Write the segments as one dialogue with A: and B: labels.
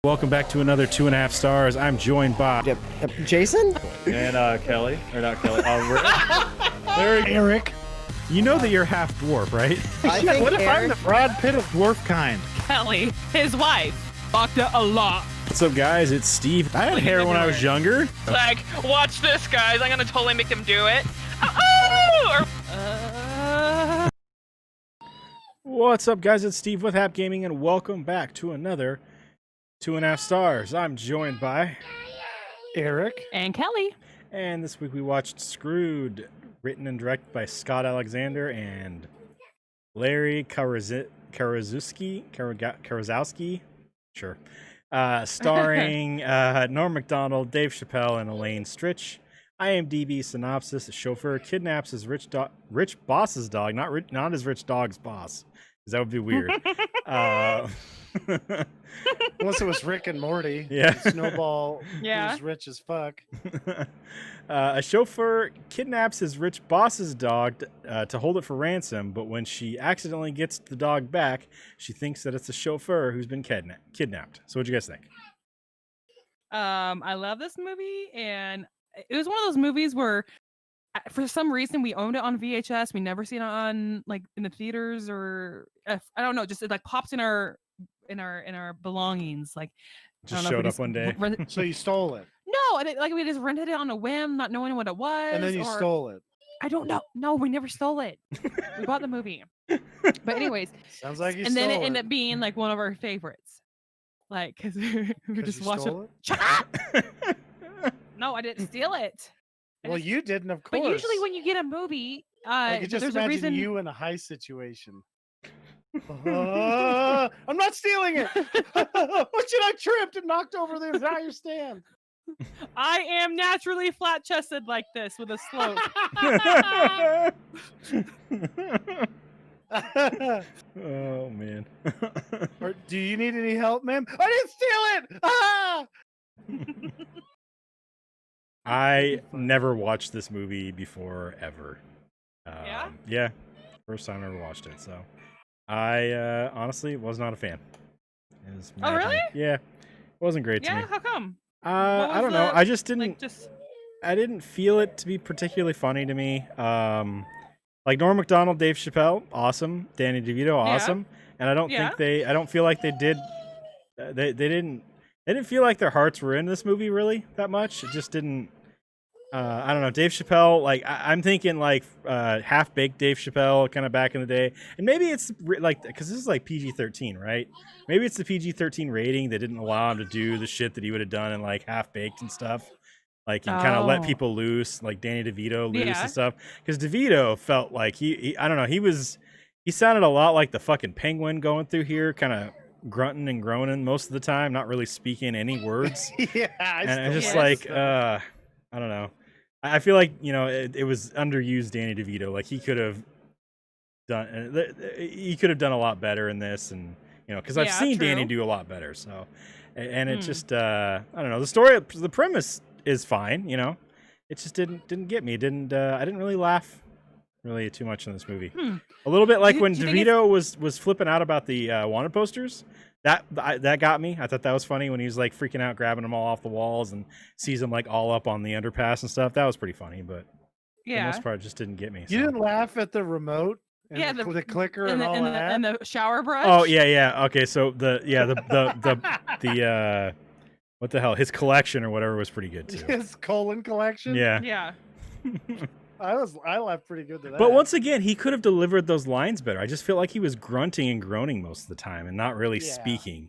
A: Welcome back to another 2.5 stars. I'm joined by
B: Jason
C: and Kelly, or not Kelly.
A: Erik. You know that you're half dwarf, right?
B: What if I'm
D: the Brad Pitt of dwarf kind?
E: Kelly, his wife, fucked it a lot.
A: What's up, guys? It's Steve. I had hair when I was younger.
E: Like, watch this, guys. I'm gonna totally make them do it.
A: What's up, guys? It's Steve with Hap Gaming, and welcome back to another 2.5 stars. I'm joined by
D: Erik.
E: And Kelly.
A: And this week we watched Screwed, written and directed by Scott Alexander and Larry Karaszewski. Sure. Starring Norm McDonald, Dave Chappelle, and Elaine Stritch. IMDb synopsis: a chauffeur kidnaps his rich boss's dog, not his rich dog's boss, because that would be weird.
D: Unless it was Rick and Morty.
A: Yeah.
D: Snowball
E: Yeah.
D: was rich as fuck.
A: A chauffeur kidnaps his rich boss's dog to hold it for ransom, but when she accidentally gets the dog back, she thinks that it's the chauffeur who's been kidnapped. So what'd you guys think?
E: I love this movie, and it was one of those movies where, for some reason, we owned it on VHS. We never seen it on like in the theaters, or I don't know. Just it like pops in our belongings. Like
A: Just showed up one day.
D: So you stole it.
E: No, and like we just rented it on a whim, not knowing what it was.
D: And then you stole it.
E: I don't know. No, we never stole it. We bought the movie. But anyways,
D: Sounds like you
E: and
D: stole
E: then
D: it.
E: it ended up being like one of our favorites. Like, because we were
D: 'Cause
E: just
D: you
E: watching.
D: stole it?
E: Shut up! No, I didn't steal it.
D: Well, you didn't, of course.
E: But usually when you get a movie,
D: I could just
E: there's a
D: imagine
E: reason.
D: you in a high situation. I'm not stealing it. What should I tripped and knocked over the entire stand?
E: I am naturally flat-chested like this with a slope.
A: Oh man.
D: Or do you need any help, ma'am? I didn't steal it. Ah!
A: I never watched this movie before ever.
E: Yeah?
A: Yeah. First time I ever watched it. So I honestly was not a fan.
E: Oh, really?
A: Yeah. It wasn't great to me.
E: Yeah, how come?
A: I don't know. I just didn't.
E: Like, just
A: I didn't feel it to be particularly funny to me. Like Norm Macdonald, Dave Chappelle, awesome. Danny DeVito, awesome. And I don't think I don't feel like they did. They didn't feel like their hearts were in this movie really that much. It just didn't. I don't know. Dave Chappelle, like I'm thinking like half-baked Dave Chappelle, kind of back in the day, and maybe it's like because this is like PG-13, right? Maybe it's the PG-13 rating that didn't allow him to do the shit that he would have done in like Half-Baked and stuff, like and kind of let people loose, like Danny DeVito loose and stuff. Because DeVito felt like he I don't know, he sounded a lot like the fucking penguin going through here, kind of grunting and groaning most of the time, not really speaking any words.
D: Yeah,
A: and just like I don't know. I feel like, you know, it was underused Danny DeVito. Like he could have done a lot better in this, and you know, because I've seen Danny do a lot better. So, and it just I don't know. The premise is fine. You know, it just didn't get me. I didn't really laugh really too much in this movie. A little bit like when DeVito was flipping out about the wanted posters. That got me. I thought that was funny when he was like freaking out, grabbing them all off the walls, and sees them like all up on the underpass and stuff. That was pretty funny, but for the most part, it just didn't get me.
D: You didn't laugh at the remote, and the clicker, and all that,
E: and the shower brush.
A: Oh yeah. Okay, so the what the hell? His collection or whatever was pretty good too.
D: His colon collection.
E: Yeah.
D: I laughed pretty good to that.
A: But once again, he could have delivered those lines better. I just feel like he was grunting and groaning most of the time and not really speaking.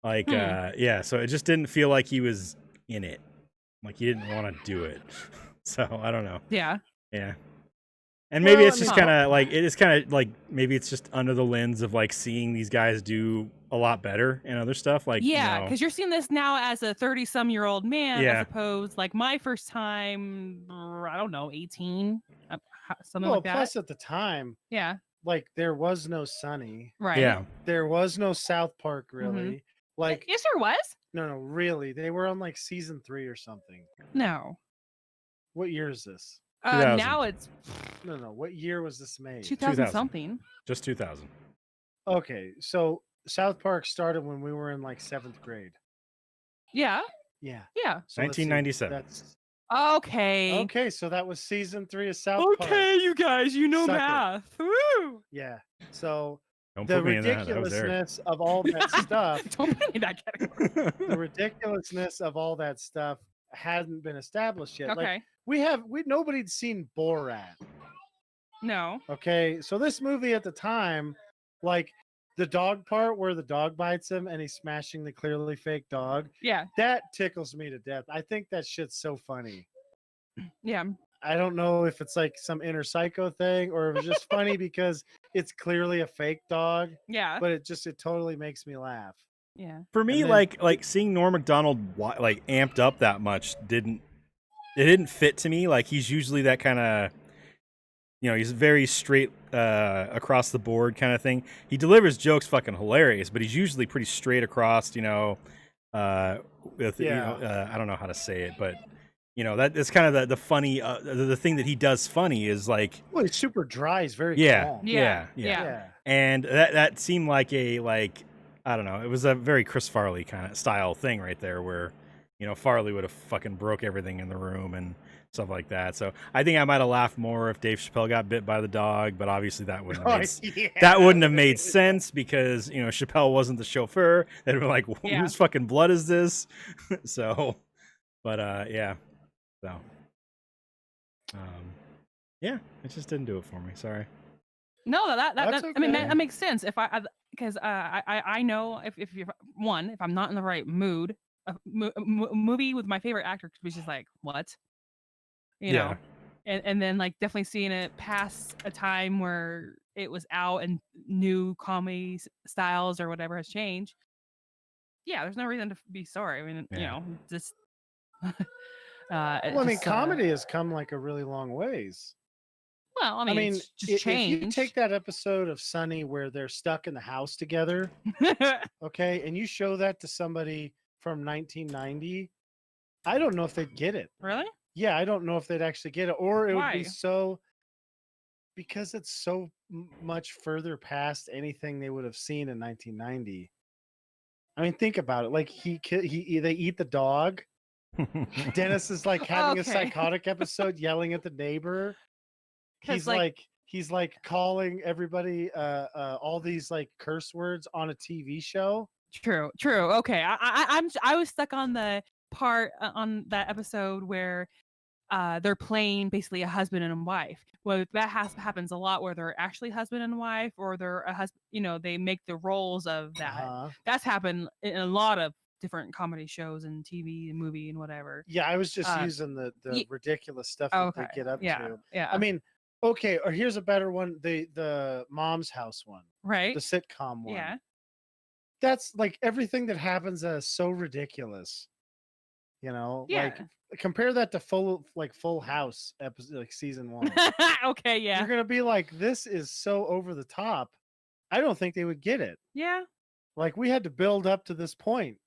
A: Like, so it just didn't feel like he was in it. Like he didn't want to do it. So I don't know.
E: Yeah.
A: Yeah. And maybe it's just kind of like, maybe it's just under the lens of like seeing these guys do a lot better and other stuff. Like,
E: yeah, because you're seeing this now as a 30-some-year-old man, as opposed like my first time, I don't know, 18, something like that.
D: Plus at the time, like there was no Sunny,
E: right?
A: Yeah,
D: there was no South Park, really. Like,
E: yes, there was.
D: No, really, they were on like season 3 or something.
E: No.
D: What year is this?
E: Now it's
D: no. What year was this made?
E: 2000 something.
A: Just 2000.
D: Okay, so South Park started when we were in like 7th grade.
E: Yeah.
D: Yeah.
E: Yeah.
D: So let's see,
A: 1997.
D: That's
E: Okay.
D: okay. So that was season 3 of South Park.
E: Okay, you guys, you know
D: Suck it.
E: math. Woo!
D: Yeah. So
A: Don't
D: the
A: put me in that. That was Eric.
D: ridiculousness of all that stuff,
E: Don't put me in that category.
D: the ridiculousness of all that stuff hadn't been established yet.
E: Okay.
D: Like nobody'd seen Borat.
E: No.
D: Okay. So this movie at the time, like the dog part where the dog bites him and he's smashing the clearly fake dog,
E: Yeah.
D: that tickles me to death. I think that shit's so funny.
E: Yeah.
D: I don't know if it's like some inner psycho thing or it was just funny because it's clearly a fake dog,
E: Yeah.
D: but it totally makes me laugh.
E: Yeah.
A: For me,
D: And then-
A: like seeing Norm Macdonald like amped up that much didn't fit to me. Like he's usually that kind of, he's very straight across the board kind of thing. He delivers jokes fucking hilarious, but he's usually pretty straight across. With I don't know how to say it, but that's kind of the funny. The thing that he does funny is like,
D: well, he's super dry. He's very calm.
E: Yeah.
A: And that seemed like I don't know. It was a very Chris Farley kind of style thing right there, where Farley would have fucking broke everything in the room and stuff like that. So I think I might have laughed more if Dave Chappelle got bit by the dog, but obviously that wouldn't have made sense because Chappelle wasn't the chauffeur. They'd have been like, whose fucking blood is this? So, but yeah, so yeah, it just didn't do it for me. Sorry.
E: No, that
D: That's
E: I mean
D: okay.
E: that makes sense. Because I know if I'm not in the right mood, a movie with my favorite actor could be just like, what? You know, and then like definitely seeing it past a time where it was out and new comedy styles or whatever has changed. Yeah, there's no reason to be sorry. I mean, just.
D: Well, I mean, comedy has come like a really long ways.
E: Well, I mean, it's just
D: if
E: changed.
D: you take that episode of Sunny where they're stuck in the house together, okay, and you show that to somebody from 1990, I don't know if they'd get it.
E: Really?
D: Yeah, I don't know if they'd actually get it, or it would be
E: Why?
D: because it's so much further past anything they would have seen in 1990. I mean, think about it. Like they eat the dog. Dennis is like having a psychotic episode, yelling at the neighbor. He's like calling everybody all these like curse words on a TV show.
E: True. Okay, I was stuck on the part on that episode where they're playing basically a husband and a wife. Well, that happens a lot where they're actually husband and wife, or they're a husband. They make the roles of that. That's happened in a lot of different comedy shows and TV and movie and whatever.
D: Yeah, I was just using the ridiculous stuff that they get up to.
E: Yeah.
D: I mean, okay, or here's a better one: the Mom's House one,
E: right?
D: The sitcom one.
E: Yeah.
D: That's like everything that happens is so ridiculous. Like compare that to Full House episode, like season 1.
E: Okay, yeah.
D: You're gonna be like, this is so over the top. I don't think they would get it.
E: Yeah.
D: Like we had to build up to this point.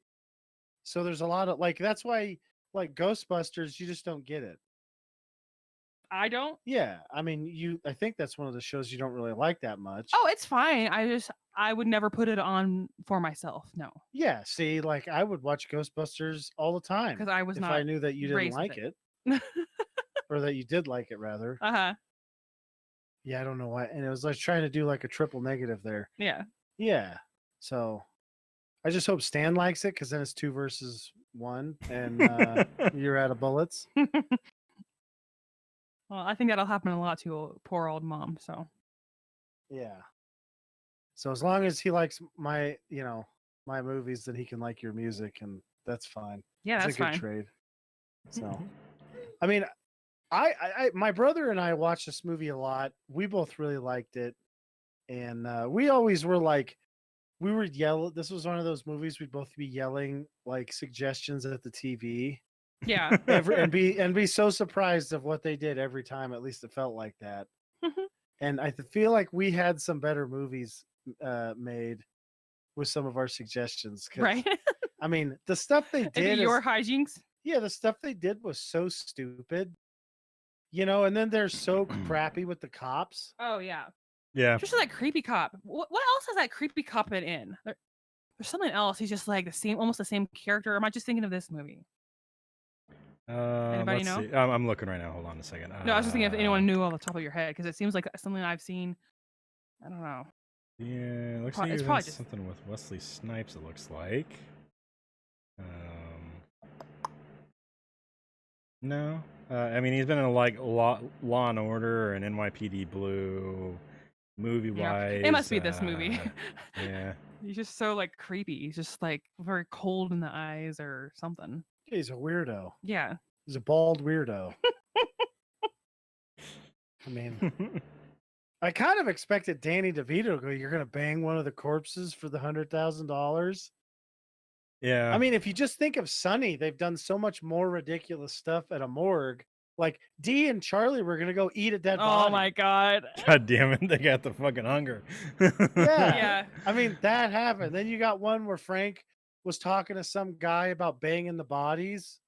D: So there's a lot of that's why like Ghostbusters, you just don't get it.
E: I don't.
D: Yeah, I mean, I think that's one of the shows you don't really like that much.
E: Oh, it's fine. I would never put it on for myself. No.
D: Yeah, see, like I would watch Ghostbusters all the time
E: because I was
D: if
E: not.
D: I knew that you didn't like it, or that you did like it rather. Yeah, I don't know why, and it was like trying to do like a triple negative there.
E: Yeah.
D: Yeah. So, I just hope Stan likes it because then it's 2 versus 1, and you're out of bullets.
E: Well, I think that'll happen a lot to a poor old mom. So.
D: Yeah. So as long as he likes my movies, then he can like your music, and that's fine.
E: Yeah, that's
D: a good
E: fine.
D: trade. So, I mean, I my brother and I watched this movie a lot. We both really liked it, and we always were like, we would yell. This was one of those movies we'd both be yelling like suggestions at the TV.
E: Yeah.
D: and be so surprised of what they did every time. At least it felt like that. And I feel like we had some better movies made with some of our suggestions.
E: Right.
D: I mean, the stuff they did.
E: Your hijinks.
D: Yeah, the stuff they did was so stupid. And then they're so crappy with the cops.
E: Oh yeah.
A: Yeah.
E: Especially that creepy cop. What else has that creepy cop been in? There's something else. He's just like the same, almost the same character. Or am I just thinking of this movie? Anybody
A: Let's
E: know?
A: see. I'm looking right now. Hold on a second.
E: No, I was just thinking if anyone knew off the top of your head, because it seems like something I've seen. I don't know.
A: Yeah, looks like
E: It's
A: he
E: probably
A: was in
E: just
A: something with Wesley Snipes. It looks like. No. I mean, he's been in like Law and Order and NYPD Blue, movie wise.
E: It must be this movie.
A: Yeah.
E: He's just so like creepy. He's just like very cold in the eyes or something.
D: He's a weirdo.
E: Yeah.
D: He's a bald weirdo. I mean, I kind of expected Danny DeVito to go, "You're going to bang one of the corpses for the $100,000."
A: Yeah.
D: I mean, if you just think of Sonny, they've done so much more ridiculous stuff at a morgue. Like Dee and Charlie were going to go eat a dead body.
E: Oh my God.
A: God damn it. They got the fucking hunger.
E: Yeah.
D: I mean, that happened. Then you got one where Frank was talking to some guy about banging the bodies.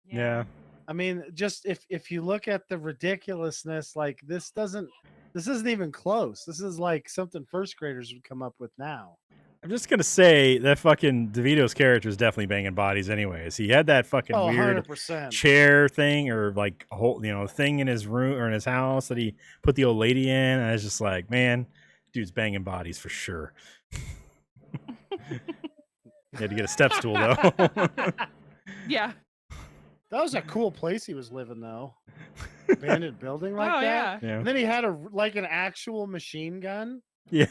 A: Yeah.
D: I mean, just if you look at the ridiculousness, like this isn't even close. This is like something first graders would come up with now.
A: I'm just gonna say that fucking DeVito's character is definitely banging bodies anyways. He had that fucking weird
D: 100%.
A: chair thing or like a whole thing in his room or in his house that he put the old lady in, and I was just like, man, dude's banging bodies for sure. He had to get a step stool though.
E: Yeah.
D: That was a cool place he was living though. Abandoned building like
E: Oh,
D: that.
A: yeah.
D: And then he had an actual machine gun.
A: Yeah.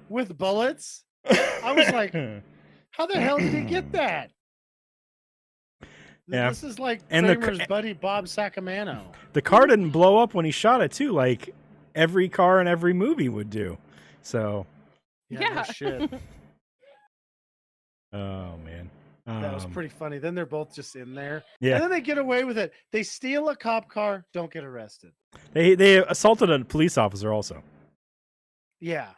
D: With bullets. I was like, how the hell did he get that?
A: Yeah.
D: This is like
A: And
D: Kramer's buddy Bob Sacamano.
A: The car didn't blow up when he shot it too, like every car in every movie would do. So
E: Yeah.
D: No shit.
A: oh man.
D: That was pretty funny. Then they're both just in there.
A: Yeah.
D: And then they get away with it. They steal a cop car, don't get arrested.
A: They assaulted a police officer also.
D: Yeah.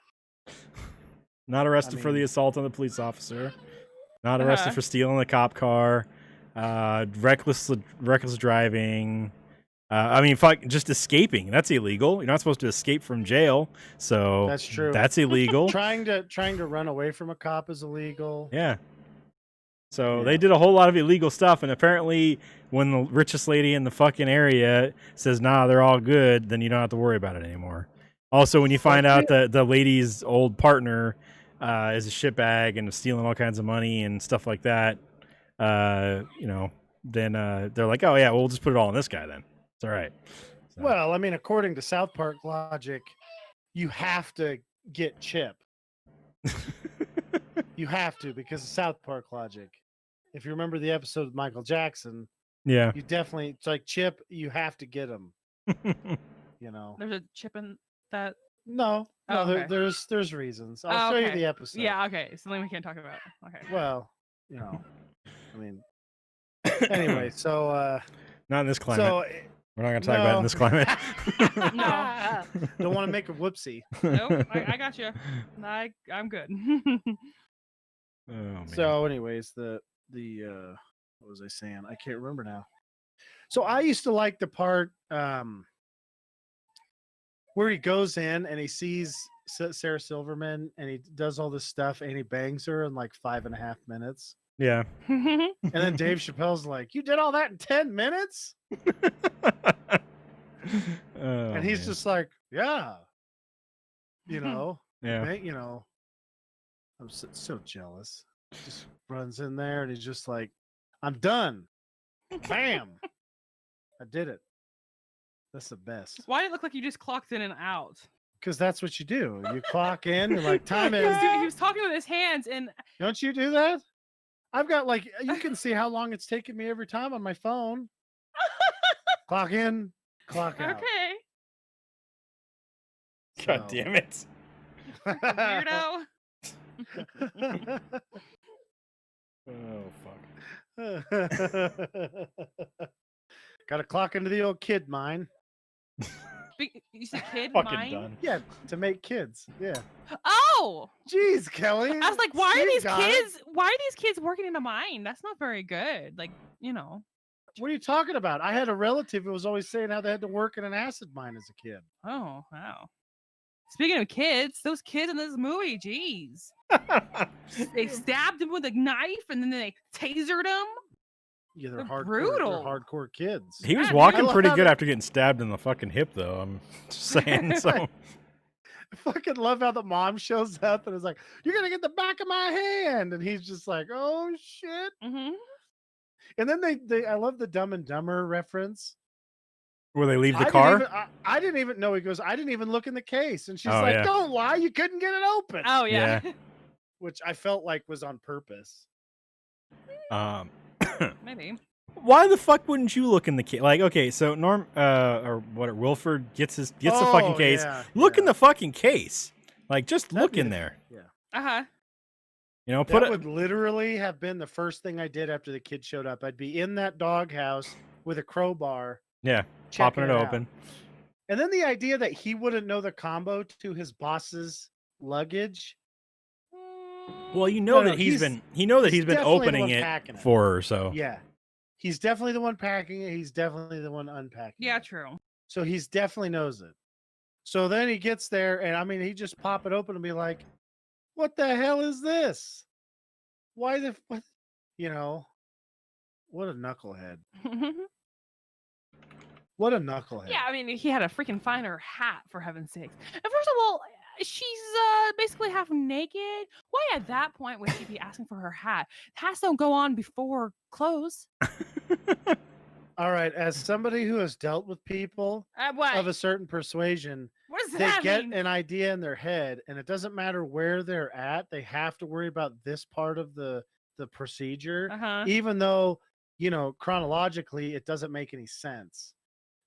A: Not arrested for the assault on the police officer. Not arrested for stealing the cop car. Reckless driving. I mean, fuck, just escaping. That's illegal. You're not supposed to escape from jail. So
D: That's true.
A: That's illegal.
D: trying to run away from a cop is illegal.
A: Yeah. So they did a whole lot of illegal stuff, and apparently when the richest lady in the fucking area says, nah, they're all good, then you don't have to worry about it anymore. Also, when you find out that the lady's old partner is a shitbag and stealing all kinds of money and stuff like that, then they're like, oh, yeah, we'll just put it all on this guy then. It's all right. So.
D: Well, I mean, according to South Park logic, you have to get Chip. You have to, because of South Park logic. If you remember the episode with Michael Jackson,
A: yeah,
D: you definitely, it's like Chip, you have to get him.
E: There's a chip in that.
D: No,
E: okay.
D: there's reasons. I'll show you the episode.
E: Yeah, okay. Something we can't talk about. Okay.
D: Well, I mean, anyway, so
A: not in this climate.
D: So
A: we're not going to talk about it in this climate.
E: No.
D: Don't want to make a whoopsie.
E: Nope, I got you. I'm good.
A: Oh, man.
D: So, anyways, the what was I saying? I can't remember now. So I used to like the part where he goes in and he sees Sarah Silverman and he does all this stuff and he bangs her in like 5.5 minutes.
A: Yeah.
D: And then Dave Chappelle's like, "You did all that in 10 minutes?" And he's just like, "Yeah."
A: Yeah.
D: I'm so jealous. Just runs in there and he's just like, "I'm done." Bam. I did it. That's the best.
E: Why did it look like you just clocked in and out?
D: Because that's what you do. You clock in, you're like, time in.
E: He was talking with his hands and
D: Don't you do that? I've got like, you can see how long it's taken me every time on my phone. Clock in, clock out.
E: Okay.
A: God damn it.
E: Weirdo.
A: Oh, fuck.
D: Gotta clock into the old kid mine.
E: You said kid
A: Fucking
E: mine?
A: done.
D: Yeah, to make kids. Yeah.
E: Oh!
D: Jeez, Kelly.
E: I was like, why are
D: these
E: kids working in a mine? That's not very good. Like,
D: What are you talking about? I had a relative who was always saying how they had to work in an acid mine as a kid.
E: Oh, wow. Speaking of kids, those kids in this movie, jeez. They stabbed him with a knife and then they tasered him.
D: Yeah, they're
E: They're
D: hardcore.
E: brutal.
D: They're hardcore kids.
A: He was
E: Yeah,
A: walking
D: dude.
A: pretty
D: I love
A: good
D: how
A: after getting stabbed in the fucking hip, though. I'm just saying. So
D: I fucking love how the mom shows up and is like, "You're gonna get the back of my hand," and he's just like, "Oh shit!"
E: Mm-hmm.
D: And then I love the Dumb and Dumber reference.
A: where they leave the
D: I
A: car.
D: Didn't even, I didn't even know. He goes, "I didn't even look in the case," and she's
A: Oh,
D: like,
A: yeah.
D: "Don't lie, you couldn't get it open."
E: Oh yeah.
D: Which I felt like was on purpose.
E: Maybe.
A: Why the fuck wouldn't you look in the case? Like, okay, so Norm or what? Wilford gets the fucking case.
D: Yeah,
A: Look in
D: yeah.
A: the fucking case. Like, just
D: That'd
A: look
D: be
A: in
D: the-
A: there.
D: Yeah.
E: Uh-huh.
A: You know,
D: That
A: put it.
D: would literally have been the first thing I did after the kid showed up. I'd be in that doghouse with a crowbar,
A: Yeah,
D: checking
A: popping it
D: out.
A: open.
D: And then the idea that he wouldn't know the combo to his boss's luggage.
A: Well, you know
D: No,
A: that
D: he's
A: been
D: definitely the
A: opening
D: one
A: it
D: packing it.
A: for her. So
D: Yeah. He's definitely the one packing it. He's definitely the one unpacking
E: Yeah,
D: it.
E: true.
D: So he's definitely knows it. So then he gets there, and I mean, he just pop it open and be like, "What the hell is this? Why the what?" You know, what a knucklehead! What a knucklehead!
E: Yeah, I mean, he had to freaking find her hat, for heaven's sakes. And first of all, she's basically half naked. Why at that point would she be asking for her hat? Hats don't go on before clothes.
D: All right, as somebody who has dealt with people
E: What?
D: of a certain persuasion,
E: What does
D: they
E: that
D: get
E: mean?
D: an idea in their head, and it doesn't matter where they're at. They have to worry about this part of the procedure,
E: Uh-huh.
D: even though, you know, chronologically it doesn't make any sense.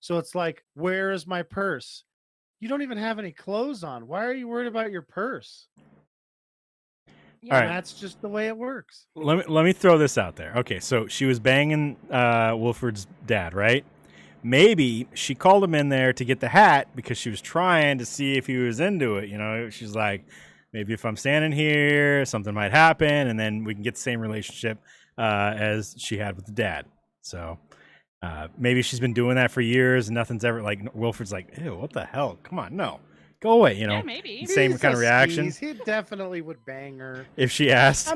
D: So it's like, where is my purse? You don't even have any clothes on. Why are you worried about your purse?
E: Yeah.
A: All
D: And
A: right.
D: that's just the way it works.
A: let me throw this out there. Okay, so she was banging Wilford's dad, right? Maybe she called him in there to get the hat because she was trying to see if he was into it. You know, she's like, maybe if I'm standing here, something might happen, and then we can get the same relationship as she had with the dad. So maybe she's been doing that for years, and nothing's ever like. Wilford's like, ew, what the hell? Come on, no, go away. You know,
E: Yeah, maybe.
A: same
D: He's
A: kind of
D: a
A: reaction
D: skis. He definitely would bang her.
A: if she asked.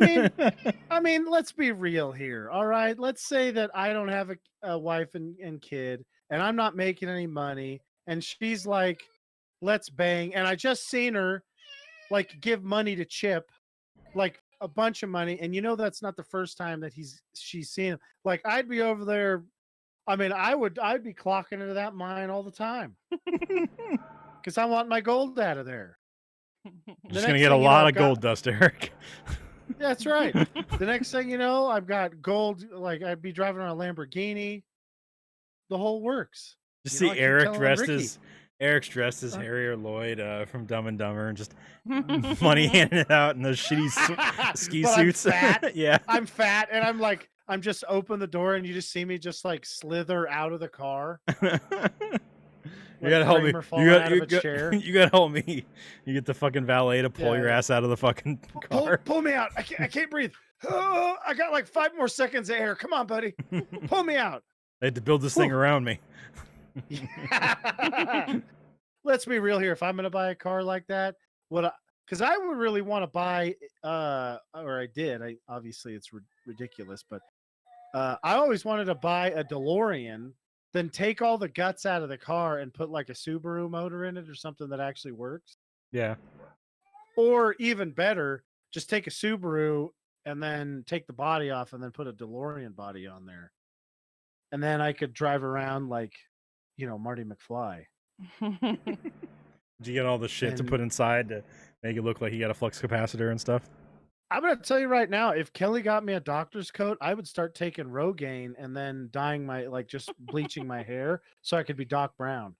D: I mean, let's be real here. All right. Let's say that I don't have a wife and kid, and I'm not making any money, and she's like, let's bang. And I just seen her like give money to Chip, like a bunch of money. And you know, that's not the first time that she's seen him. Like, I'd be over there. I mean, I'd be clocking into that mine all the time. Because I want my gold out of there.
A: You're
D: The
A: just gonna
D: next
A: get a
D: thing you know,
A: lot
D: I've
A: of
D: got-
A: gold dust, Eric.
D: That's right. The next thing you know, I've got gold. Like, I'd be driving around a Lamborghini. The whole works.
A: Just
D: You know,
A: see
D: I keep
A: Eric
D: telling
A: dressed
D: Ricky.
A: as Eric's dressed as Harry or Lloyd from Dumb and Dumber, and just
E: Mhm.
A: money handing it out in those shitty ski
D: But I'm
A: suits.
D: fat.
A: Yeah.
D: I'm fat, and I'm just open the door, and you just see me just like slither out of the car.
A: You gotta help me.
D: Kramer falling out of a chair.
A: You gotta help me. You get the fucking valet to pull your
D: Yeah.
A: ass out of the fucking
D: Pull,
A: car.
D: pull me out. I can't breathe. Oh, I got like 5 more seconds of air. Come on, buddy. Pull me out.
A: They had to build this thing
D: Whew.
A: around me.
D: Let's be real here. If I'm going to buy a car like that, because I would really want to buy, or I did. Obviously it's ridiculous, but I always wanted to buy a DeLorean, then take all the guts out of the car and put like a Subaru motor in it or something that actually works.
A: Yeah.
D: Or even better, just take a Subaru and then take the body off and then put a DeLorean body on there. And then I could drive around like, you know, Marty McFly.
A: Did you get all the shit to
D: And-
A: put inside to make it look like you got a flux capacitor and stuff?
D: I'm going to tell you right now, if Kelly got me a doctor's coat, I would start taking Rogaine and then dyeing my, like just bleaching my hair so I could be Doc Brown.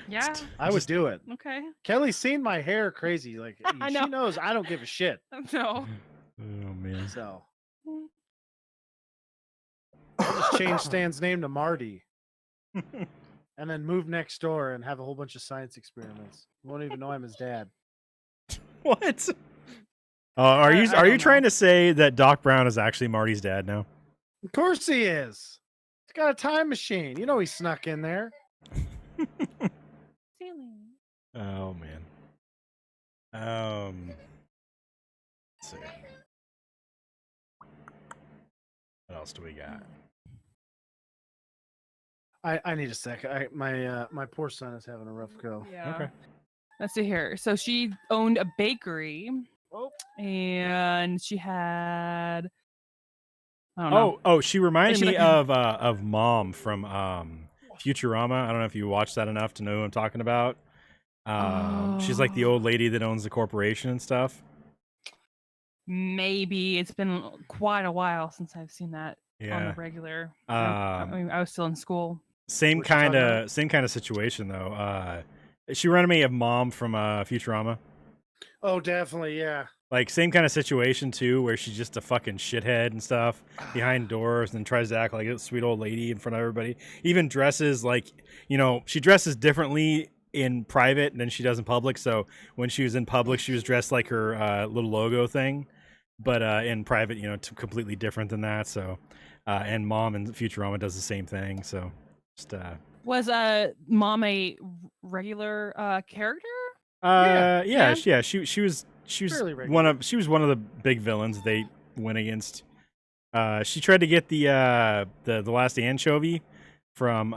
E: Yeah.
D: I would do it.
E: Okay.
D: Kelly's seen my hair crazy. Like,
E: I
D: she
E: know.
D: knows I don't give a shit.
E: No.
A: Oh man.
D: So I'll just change Stan's name to Marty and then move next door and have a whole bunch of science experiments. Won't even know I'm his dad.
A: What? Are you
D: I don't
A: trying
D: know.
A: to say that Doc Brown is actually Marty's dad now?
D: Of course he is. He's got a time machine. You know he snuck in there.
E: feeling.
A: Oh man. Let's see. What else do we got?
D: I need a sec. My poor son is having a rough go.
E: Yeah.
A: Okay.
E: Let's see here. So she owned a bakery,
D: Oh.
E: and she had. I don't know.
A: Oh, she reminded
E: she
A: me
E: like-
A: of Mom from Futurama. I don't know if you watched that enough to know who I'm talking about. She's like the old lady that owns the corporation and stuff.
E: Maybe it's been quite a while since I've seen that on
A: Yeah.
E: the regular. I mean, I was still in school.
A: Same
D: What you talking
A: kind of situation though. She reminded me of Mom from Futurama.
D: Oh, definitely, yeah.
A: Like same kind of situation too, where she's just a fucking shithead and stuff behind doors, and tries to act like a sweet old lady in front of everybody. Even dresses like, she dresses differently in private than she does in public. So when she was in public, she was dressed like her little logo thing, but in private, completely different than that. So, and Mom in Futurama does the same thing. So, just
E: Was Mom a regular character?
A: yeah. She was
D: Fairly
A: one of the big villains they went against. She tried to get the last anchovy from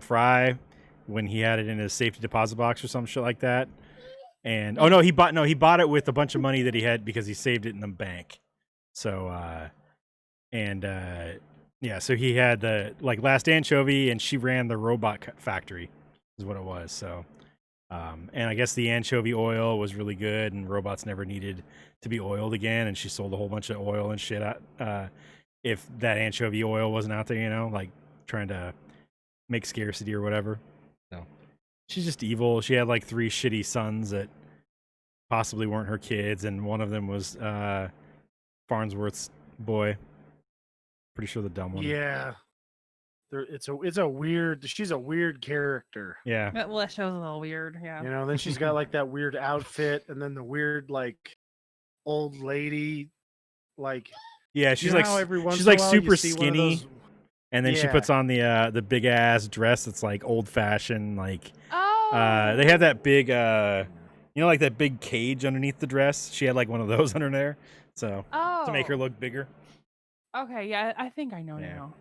A: Fry when he had it in his safety deposit box or some shit like that. And he bought it with a bunch of money that he had because he saved it in the bank. So so he had the last anchovy, and she ran the robot factory is what it was. So and I guess the anchovy oil was really good, and robots never needed to be oiled again, and she sold a whole bunch of oil and shit if that anchovy oil wasn't out there, trying to make scarcity or whatever. So she's just evil. She had 3 shitty sons that possibly weren't her kids, and one of them was Farnsworth's boy. Pretty sure the dumb one.
D: Yeah. It's a weird. She's a weird character.
A: Yeah.
E: Well, that show's a little weird. Yeah.
D: Then she's got that weird outfit, and then the weird old lady,
A: Yeah, she's
D: how every once
A: she's
D: in a while you
A: super
D: see one of
A: skinny,
D: those-
A: and then she
D: Yeah.
A: puts on the big ass dress that's old fashioned.
E: Oh.
A: They have that big that big cage underneath the dress. She had one of those under there, so to make her look bigger.
E: Okay, yeah, I think I know
A: Yeah.
E: now.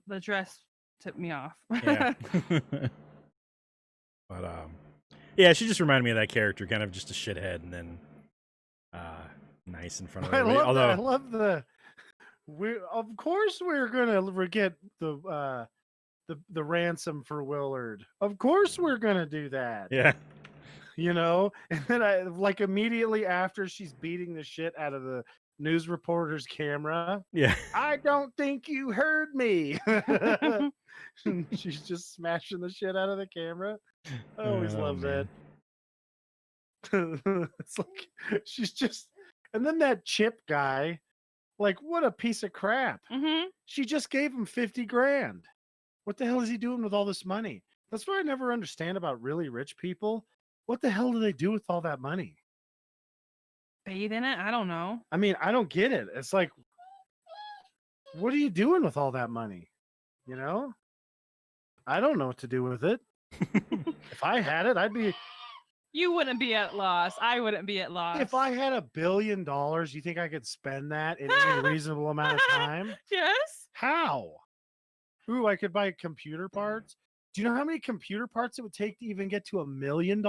E: The dress tipped me off.
A: Yeah. But yeah, she just reminded me of that character, kind of just a shithead, and then nice in front of everybody.
D: I love the. Of course we're gonna get the ransom for Willard. Of course we're gonna do that.
A: Yeah.
D: And then I immediately after she's beating the shit out of the news reporter's camera.
A: Yeah.
D: I don't think you heard me. She's just smashing the shit out of the camera. I always love that. It's she's just, and then that Chip guy, what a piece of crap.
E: Mm-hmm.
D: She just gave him 50 grand. What the hell is he doing with all this money? That's what I never understand about really rich people. What the hell do they do with all that money?
E: Bathe in it? I don't know.
D: I mean, I don't get it. It's what are you doing with all that money? I don't know what to do with it. If I had it, I'd be.
E: You wouldn't be at loss. I wouldn't be at loss.
D: If I had $1 billion, you think I could spend that in any reasonable amount of time?
E: Yes.
D: How? Ooh, I could buy computer parts. Do you know how many computer parts it would take to even get to $1 million?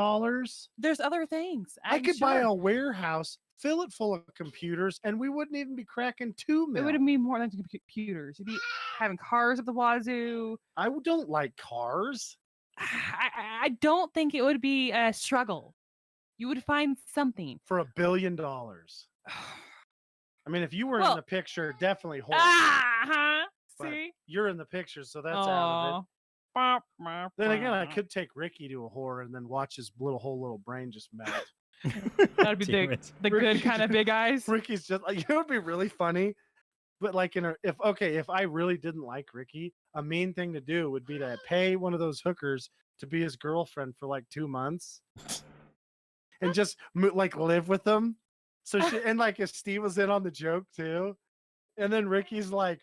E: There's other things.
D: I could buy a warehouse, fill it full of computers, and we wouldn't even be cracking 2
E: It
D: million.
E: would be more than computers. You'd be having cars at the wazoo.
D: I don't like cars.
E: I don't think it would be a struggle. You would find something.
D: For $1 billion. I mean, if you were in the picture, definitely horrible. But
E: See?
D: you're in the picture, so that's out of it. Then again, I could take Ricky to a whore and then watch his little brain just melt.
E: That'd be
A: Damn it.
E: the good kind of big eyes.
D: Ricky's just it would be really funny. But if I really didn't like Ricky, a mean thing to do would be to pay one of those hookers to be his girlfriend for 2 months and just live with them. So if Steve was in on the joke too, and then Ricky's yeah,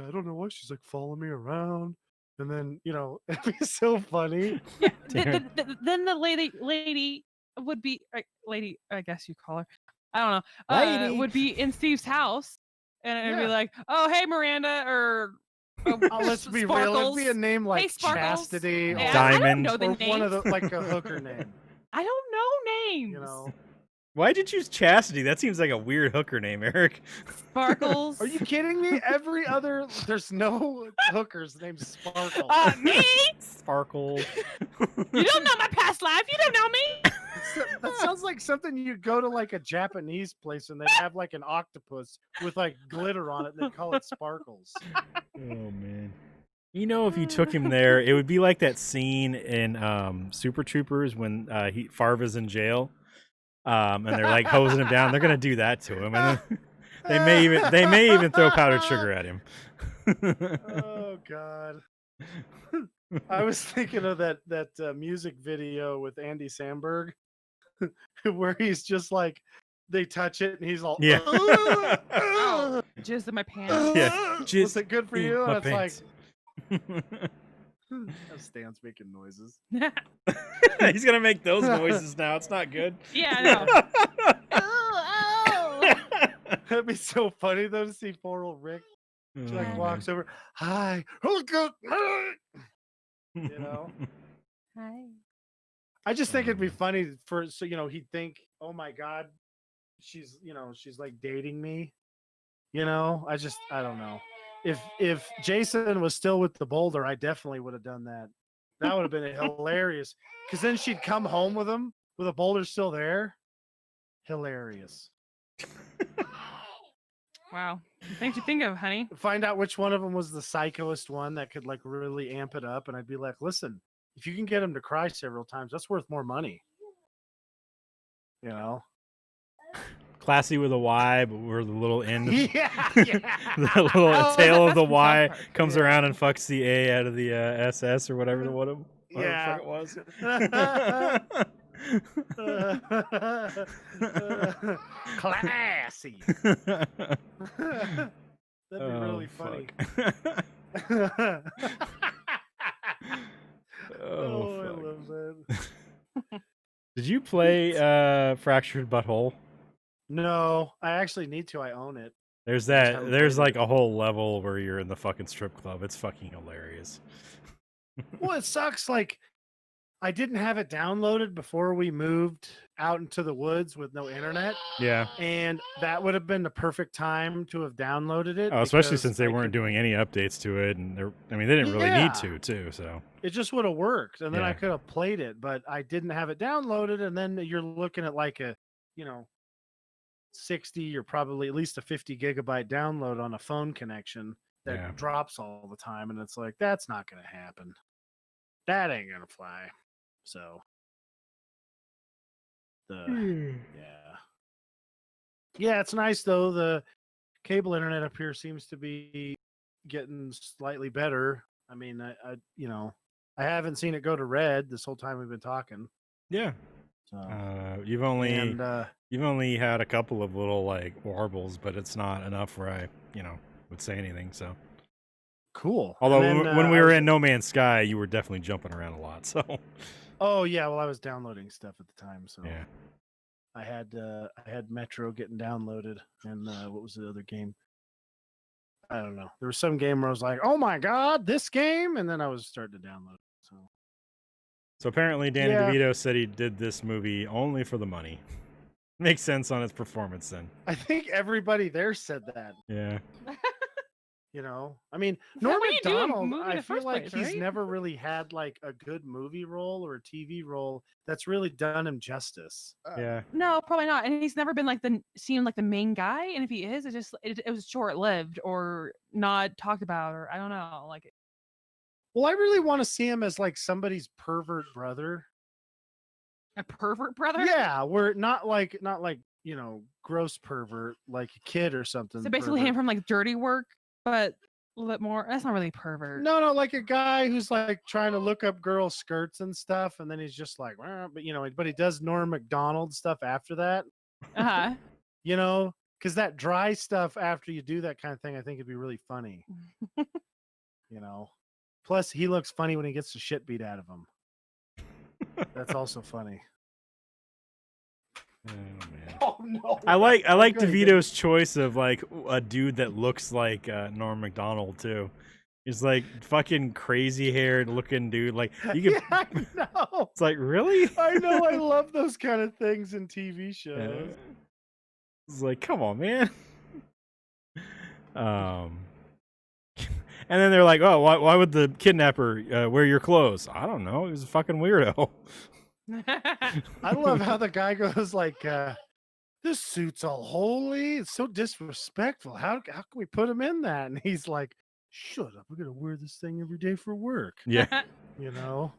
D: I don't know why she's following me around. And then, it'd be so funny.
E: Yeah. Then the lady would be lady. I guess you call her. I don't know.
A: Lady.
E: Would be in Steve's house, and it'd be like, "Oh, hey, Miranda," or
D: Let's be real. It'd be a name like
E: Hey, Sparkles.
D: Chastity or,
E: Yeah,
A: Diamond.
E: I don't know the
D: or one of
E: names.
D: the like a hooker name.
E: I don't know names.
A: Why'd you choose Chastity? That seems like a weird hooker name, Eric.
E: Sparkles.
D: Are you kidding me? There's no hookers named Sparkle.
E: Me?
A: Sparkle.
E: You don't know my past life. You don't know me.
D: That sounds like something you'd go to like a Japanese place and they'd have like an octopus with like glitter on it and they'd call it Sparkles.
A: Oh man. If you took him there, it would be like that scene in Super Troopers when Farva's in jail. And they're like hosing him down. They're gonna do that to him, and then they may even throw powdered sugar at him.
D: Oh God! I was thinking of that music video with Andy Samberg, where he's just like, they touch it and he's all,
A: yeah,
E: jizz in my pants.
A: Yeah,
D: was it good for you? And it's
A: pants.
D: like, Stan's making noises.
A: He's gonna make those noises now. It's not good.
E: Yeah, I know. Oh.
D: That'd be so funny though to see poor old Rick. She like walks over. Hi,
E: Hi.
D: I just think it'd be funny he'd think, oh my God, she's like dating me. I don't know. If Jason was still with the boulder, I definitely would have done that. That would have been hilarious. Because then she'd come home with him with a boulder still there. Hilarious.
E: Wow. Things you think of, honey.
D: Find out which one of them was the psychoest one that could like really amp it up, and I'd be like, listen, if you can get him to cry several times, that's worth more money.
A: Classy with a Y, but we're the little end.
D: Yeah.
A: The little tail of the Y comes
D: Yeah.
A: around and fucks the A out of the SS or whatever the fuck it was.
D: Classy. That'd be really funny.
A: Oh,
D: I love that.
A: Did you play Fractured Butthole?
D: No, I actually need to. I own it.
A: There's like a whole level where you're in the fucking strip club. It's fucking hilarious.
D: Well, it sucks. Like, I didn't have it downloaded before we moved out into the woods with no internet.
A: Yeah.
D: And that would have been the perfect time to have downloaded it.
A: Oh, especially since they weren't doing any updates to it, and they didn't really need to, too. So
D: it just would have worked, and then I
A: Yeah.
D: could have played it, but I didn't have it downloaded. And then you're looking at like a, 60 or probably at least a 50 gigabyte download on a phone connection that drops all the time, and it's like that's not going to happen. That ain't gonna fly. So, yeah, it's nice though. The cable internet up here seems to be getting slightly better. I mean, I haven't seen it go to red this whole time we've been talking.
A: Yeah.
D: So,
A: you've only had a couple of little like warbles, but it's not enough where I would say anything. So.
D: Cool.
A: Although when we were in No Man's Sky, you were definitely jumping around a lot. So.
D: Oh yeah, well I was downloading stuff at the time, so
A: yeah.
D: I had Metro getting downloaded, and what was the other game? I don't know. There was some game where I was like, "Oh my god, this game!" and then I was starting to download it.
A: So apparently, Danny DeVito said he did this movie only for the money. Makes sense on its performance, then.
D: I think everybody there said that.
A: Yeah.
D: I mean, Norm McDonald, I feel like
E: place,
D: he's never really had like a good movie role or a TV role that's really done him justice.
A: Yeah.
E: No, probably not. And he's never been like seen like the main guy. And if he is, it was short lived or not talked about, or I don't know. Like,
D: well, I really want to see him as like somebody's pervert brother.
E: A pervert brother?
D: Yeah, we're not like gross pervert like a kid or something.
E: So basically, him from like Dirty Work, but a little bit more. That's not really pervert.
D: No, like a guy who's like trying to look up girls' skirts and stuff, and then he's just like, but he does Norm McDonald stuff after that. Because that dry stuff after you do that kind of thing, I think it'd be really funny. Plus, he looks funny when he gets the shit beat out of him. That's also funny.
A: Oh man.
D: Oh no!
A: I like
D: Okay,
A: DeVito's choice of like a dude that looks like Norm Macdonald too. He's like fucking crazy haired looking dude. Like you could.
D: Yeah, I know.
A: It's like really.
D: I know. I love those kind of things in TV
A: Yeah.
D: shows.
A: It's like, come on, man. And then they're like, oh, why would the kidnapper wear your clothes? I don't know. He was a fucking weirdo.
D: I love how the guy goes like, "This suit's all holy. It's so disrespectful. How can we put him in that?" And he's like, "Shut up. We're gonna wear this thing every day for work."
A: Yeah.
D: You know.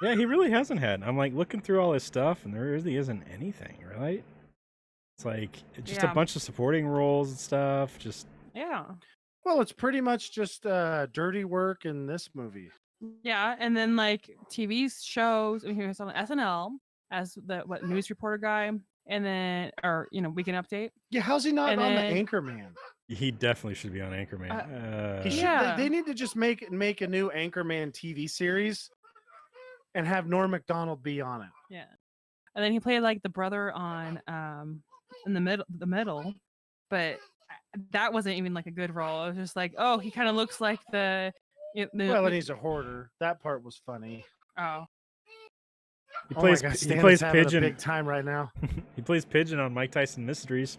A: Yeah, he really hasn't had. I'm like looking through all his stuff, and there really isn't anything, right? It's like just a bunch of supporting roles and stuff. Just
D: Well, it's pretty much just dirty work in this movie.
E: Yeah, and then like TV shows. He was on SNL as the news reporter guy, and then Weekend Update.
D: Yeah, how's he not
E: And
D: on
E: then-
D: the Anchorman?
A: he definitely should be on Anchorman.
D: He should,
E: Yeah.
D: they need to just make a new Anchorman TV series and have Norm Macdonald be on it.
E: Yeah, and then he played like the brother on in the middle, but that wasn't even like a good role. It was just like, oh, he kind of looks like the
D: Well, and he's a hoarder. That part was funny.
E: oh.
A: He
D: Oh
A: plays
D: my God,
A: he
D: Stan
A: plays
D: is having a
A: Pigeon.
D: big time right now.
A: He plays Pigeon on Mike Tyson Mysteries.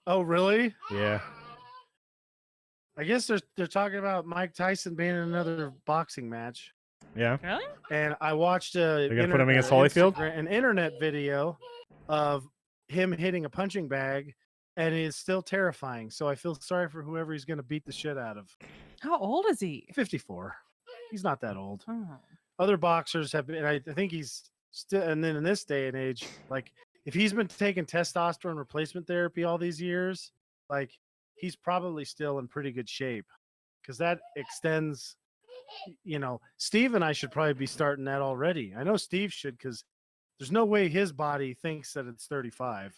D: Oh, really?
A: Yeah.
D: I guess they're talking about Mike Tyson being in another boxing match.
A: Yeah.
E: Really?
D: And I watched
A: They're gonna put him against Holyfield?
D: an internet video of him hitting a punching bag, and it's still terrifying. So I feel sorry for whoever he's going to beat the shit out of.
E: How old is he?
D: 54. He's not that old.
E: Oh.
D: Other boxers have been. I think he's still. And then in this day and age, like if he's been taking testosterone replacement therapy all these years, like he's probably still in pretty good shape, because that extends. Steve and I should probably be starting that already. I know Steve should, because there's no way his body thinks that it's 35.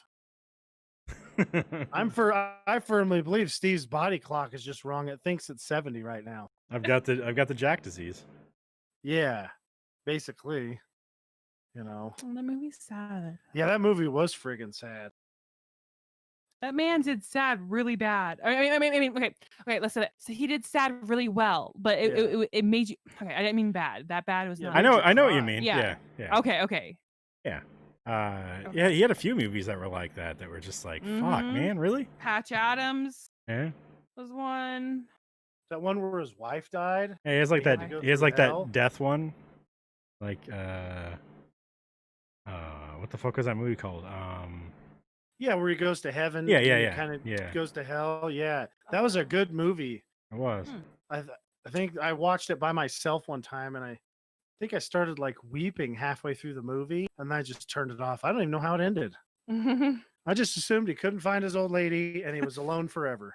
D: I firmly believe Steve's body clock is just wrong. It thinks it's 70 right now.
A: I've got the Jack disease.
D: Yeah, basically.
E: Oh, that movie's sad.
D: Yeah, that movie was friggin' sad.
E: That man did sad really bad. I mean, okay. Listen. So he did sad really well, but it made you. Okay, I didn't mean bad. That bad was not.
A: I know what you
D: cry.
A: mean.
E: Yeah.
A: Yeah.
E: Okay.
A: Yeah. Yeah, he had a few movies that were like that were just like, fuck, man, really?
E: Patch Adams
A: Yeah.
E: was one.
D: That one where his wife died.
A: Hey, he has like
D: He had to go
A: he has
D: through
A: like
D: hell?
A: that death one. Like what the fuck was that movie called?
D: Yeah, where he goes to heaven.
A: Yeah.
D: Kind of
A: Yeah.
D: goes to hell. Yeah, that was a good movie.
A: It was.
D: I think I watched it by myself one time, and I think I started like weeping halfway through the movie, and I just turned it off. I don't even know how it ended. I just assumed he couldn't find his old lady, and he was alone forever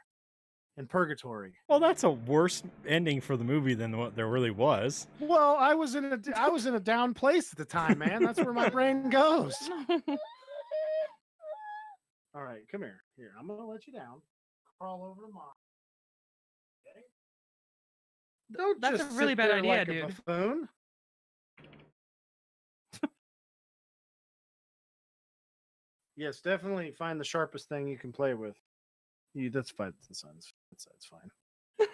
D: in purgatory.
A: Well, that's a worse ending for the movie than what there really was.
D: Well, I was in a down place at the time, man. That's where my brain goes. All right, come here. Here, I'm gonna let you down. Crawl over to mom. Okay. Don't
E: That's
D: just
E: a really
D: sit
E: bad
D: there
E: idea,
D: like
E: dude.
D: a buffoon. Yes, definitely find the sharpest thing you can play with. That's fine. That's fine.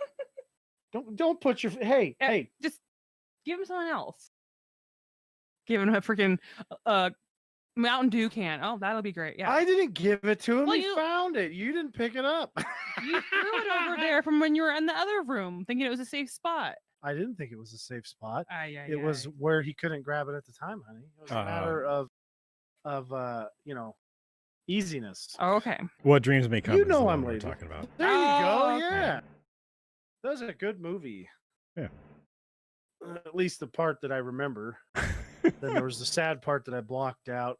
D: Don't put your hey.
E: Just give him someone else. Give him a freaking Mountain Dew can. Oh, that'll be great. Yeah.
D: I didn't give it to him.
E: Well,
D: He
E: you-
D: found it. You didn't pick it up.
E: You threw it over there from when you were in the other room, thinking it was a safe spot.
D: I didn't think it was a safe spot.
E: Yeah.
D: It was where he couldn't grab it at the time, honey. It was a matter of easiness.
E: Oh, okay.
A: What Dreams May Come.
D: You
A: is the
D: know
A: one
D: I'm
A: we're
D: lazy.
A: talking about.
D: There you go.
E: Oh, okay.
D: Yeah, that was a good movie.
A: Yeah.
D: At least the part that I remember. Then there was the sad part that I blocked out.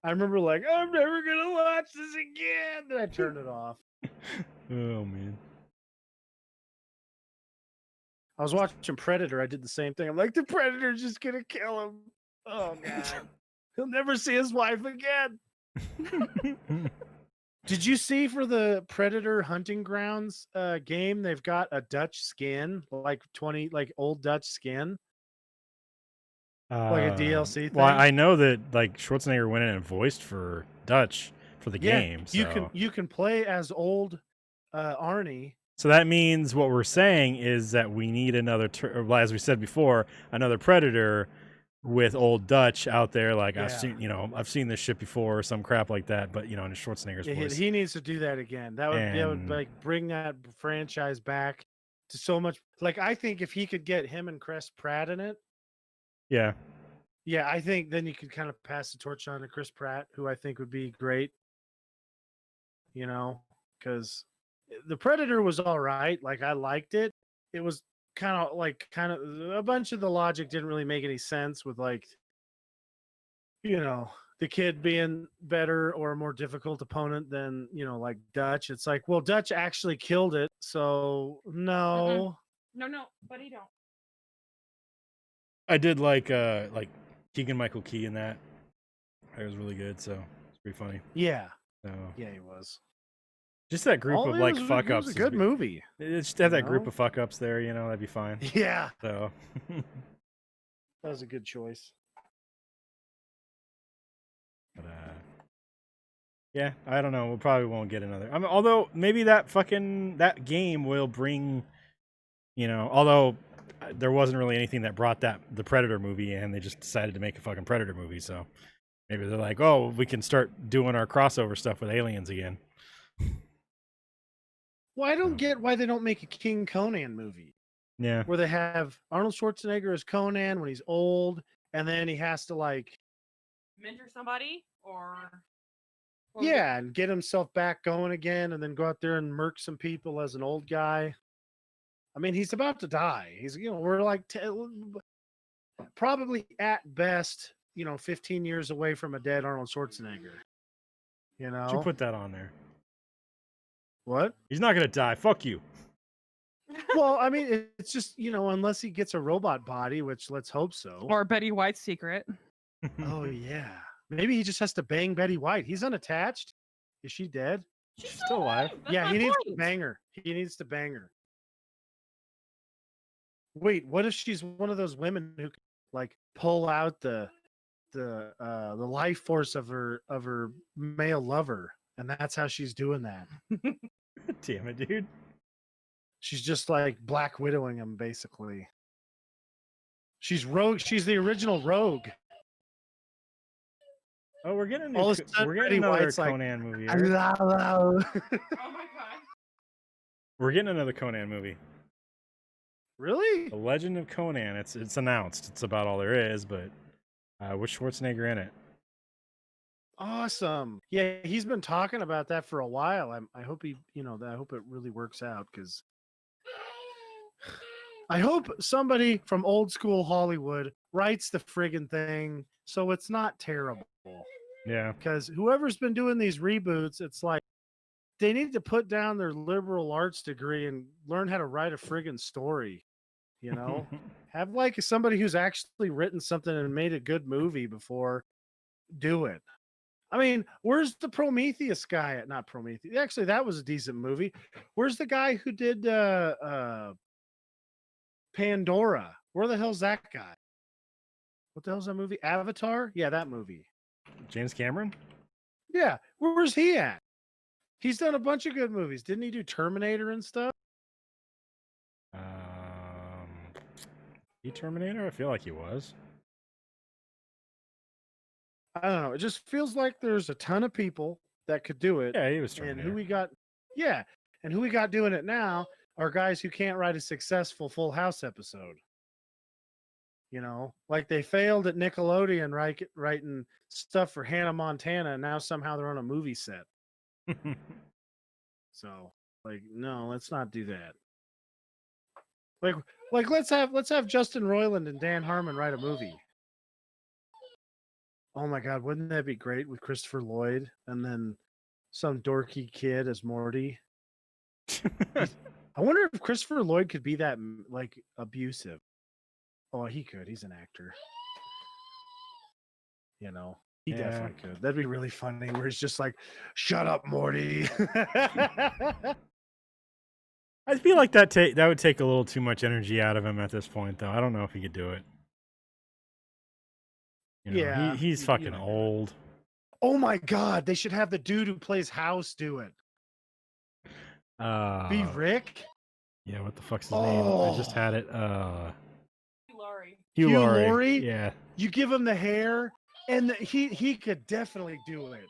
D: I remember like, I'm never gonna watch this again. Then I turned it off.
A: Oh man.
D: I was watching Predator. I did the same thing. I'm like, the Predator's just gonna kill him. Oh god, he'll never see his wife again. Did you see for the Predator Hunting Grounds game? They've got a Dutch skin, like old Dutch skin, like a DLC thing.
A: Well, I know that like Schwarzenegger went in and voiced for Dutch for the game. So
D: you can play as old Arnie.
A: So that means what we're saying is that we need another, as we said before, another Predator with old Dutch out there. Like I've seen this shit before, or some crap like that. But in Schwarzenegger's voice,
D: he needs to do that again. That would like bring that franchise back to so much. Like I think if he could get him and Chris Pratt in it, yeah, I think then you could kind of pass the torch on to Chris Pratt, who I think would be great. Because the Predator was all right. Like I liked it. It was kind of a bunch of the logic didn't really make any sense with like, the kid being better or a more difficult opponent than, like Dutch. It's like, well, Dutch actually killed it. So no.
E: No, buddy, don't.
A: I did like Keegan-Michael Key in that. It was really good. So it's pretty funny.
D: Yeah.
A: So
D: yeah, he was.
A: Just that group of like fuck ups.
D: It was a good movie.
A: Just have that group of fuck ups there, that'd be fine.
D: Yeah.
A: So
D: that was a good choice.
A: But yeah, I don't know. We probably won't get another. I mean, although maybe that game will bring, although there wasn't really anything that brought the Predator movie, and they just decided to make a fucking Predator movie. So maybe they're like, oh, we can start doing our crossover stuff with aliens again.
D: Well, I don't get why they don't make a King Conan movie.
A: Yeah.
D: Where they have Arnold Schwarzenegger as Conan when he's old, and then he has to like
E: mentor somebody or
D: yeah, and get himself back going again, and then go out there and murk some people as an old guy. I mean, he's about to die. He's we're like probably at best 15 years away from a dead Arnold Schwarzenegger.
A: Did you put that on there?
D: What?
A: He's not gonna die. Fuck you.
D: Well, I mean, it's just unless he gets a robot body, which let's hope so.
E: Or Betty White's secret.
D: Oh yeah, maybe he just has to bang Betty White. He's unattached. Is she dead?
A: She's still alive.
D: Yeah, he needs to bang her. He needs to bang her. Wait, what if she's one of those women who like pull out the life force of her male lover, and that's how she's doing that?
A: Damn it, dude.
D: She's just like Black Widowing him, basically. She's rogue. She's the original rogue.
A: Oh, we're getting another Conan movie.
D: Oh my god.
A: We're getting another Conan movie.
D: Really?
A: The Legend of Conan. It's announced. It's about all there is, but with Schwarzenegger in it.
D: Awesome. Yeah, he's been talking about that for a while. I hope I hope it really works out, because I hope somebody from old school Hollywood writes the friggin' thing so it's not terrible.
A: Yeah.
D: Because whoever's been doing these reboots, it's like they need to put down their liberal arts degree and learn how to write a friggin' story. Have like somebody who's actually written something and made a good movie before do it. I mean, where's the Prometheus guy? Not Prometheus. Actually, that was a decent movie. Where's the guy who did Pandora? Where the hell's that guy? What the hell's that movie? Avatar? Yeah, that movie.
A: James Cameron?
D: Yeah. Where's he at? He's done a bunch of good movies. Didn't he do Terminator and stuff?
A: He Terminator? I feel like he was.
D: I don't know. It just feels like there's a ton of people that could do it.
A: Yeah, he was Terminator.
D: And who we got doing it now are guys who can't write a successful Full House episode. Like they failed at Nickelodeon writing stuff for Hannah Montana, and now somehow they're on a movie set. So, like, no, let's not do that. Like let's have Justin Roiland and Dan Harmon write a movie. Oh my God, wouldn't that be great with Christopher Lloyd and then some dorky kid as Morty? I wonder if Christopher Lloyd could be that like abusive. Oh, he could. He's an actor. He definitely could. That'd be really funny. Where he's just like, "Shut up, Morty."
A: I feel like that would take a little too much energy out of him at this point, though. I don't know if he could do it. You know,
D: Yeah,
A: he's fucking old.
D: Oh my god, they should have the dude who plays House do it. Be Rick?
A: Yeah, what the fuck's his name? I just had it.
E: Hugh
D: Laurie?
A: Yeah.
D: You give him the hair, and he could definitely do it.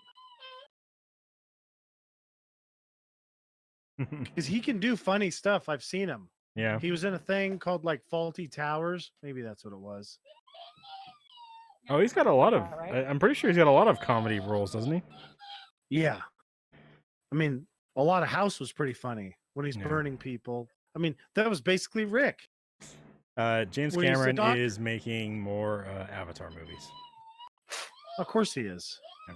D: Because he can do funny stuff. I've seen him.
A: Yeah.
D: He was in a thing called like Faulty Towers. Maybe that's what it was.
A: Oh, he's got a lot of. I'm pretty sure he's got a lot of comedy roles, doesn't he?
D: Yeah. I mean, a lot of House was pretty funny when he's burning people. I mean, that was basically Rick.
A: James Cameron is making more Avatar movies.
D: Of course he is. Yeah.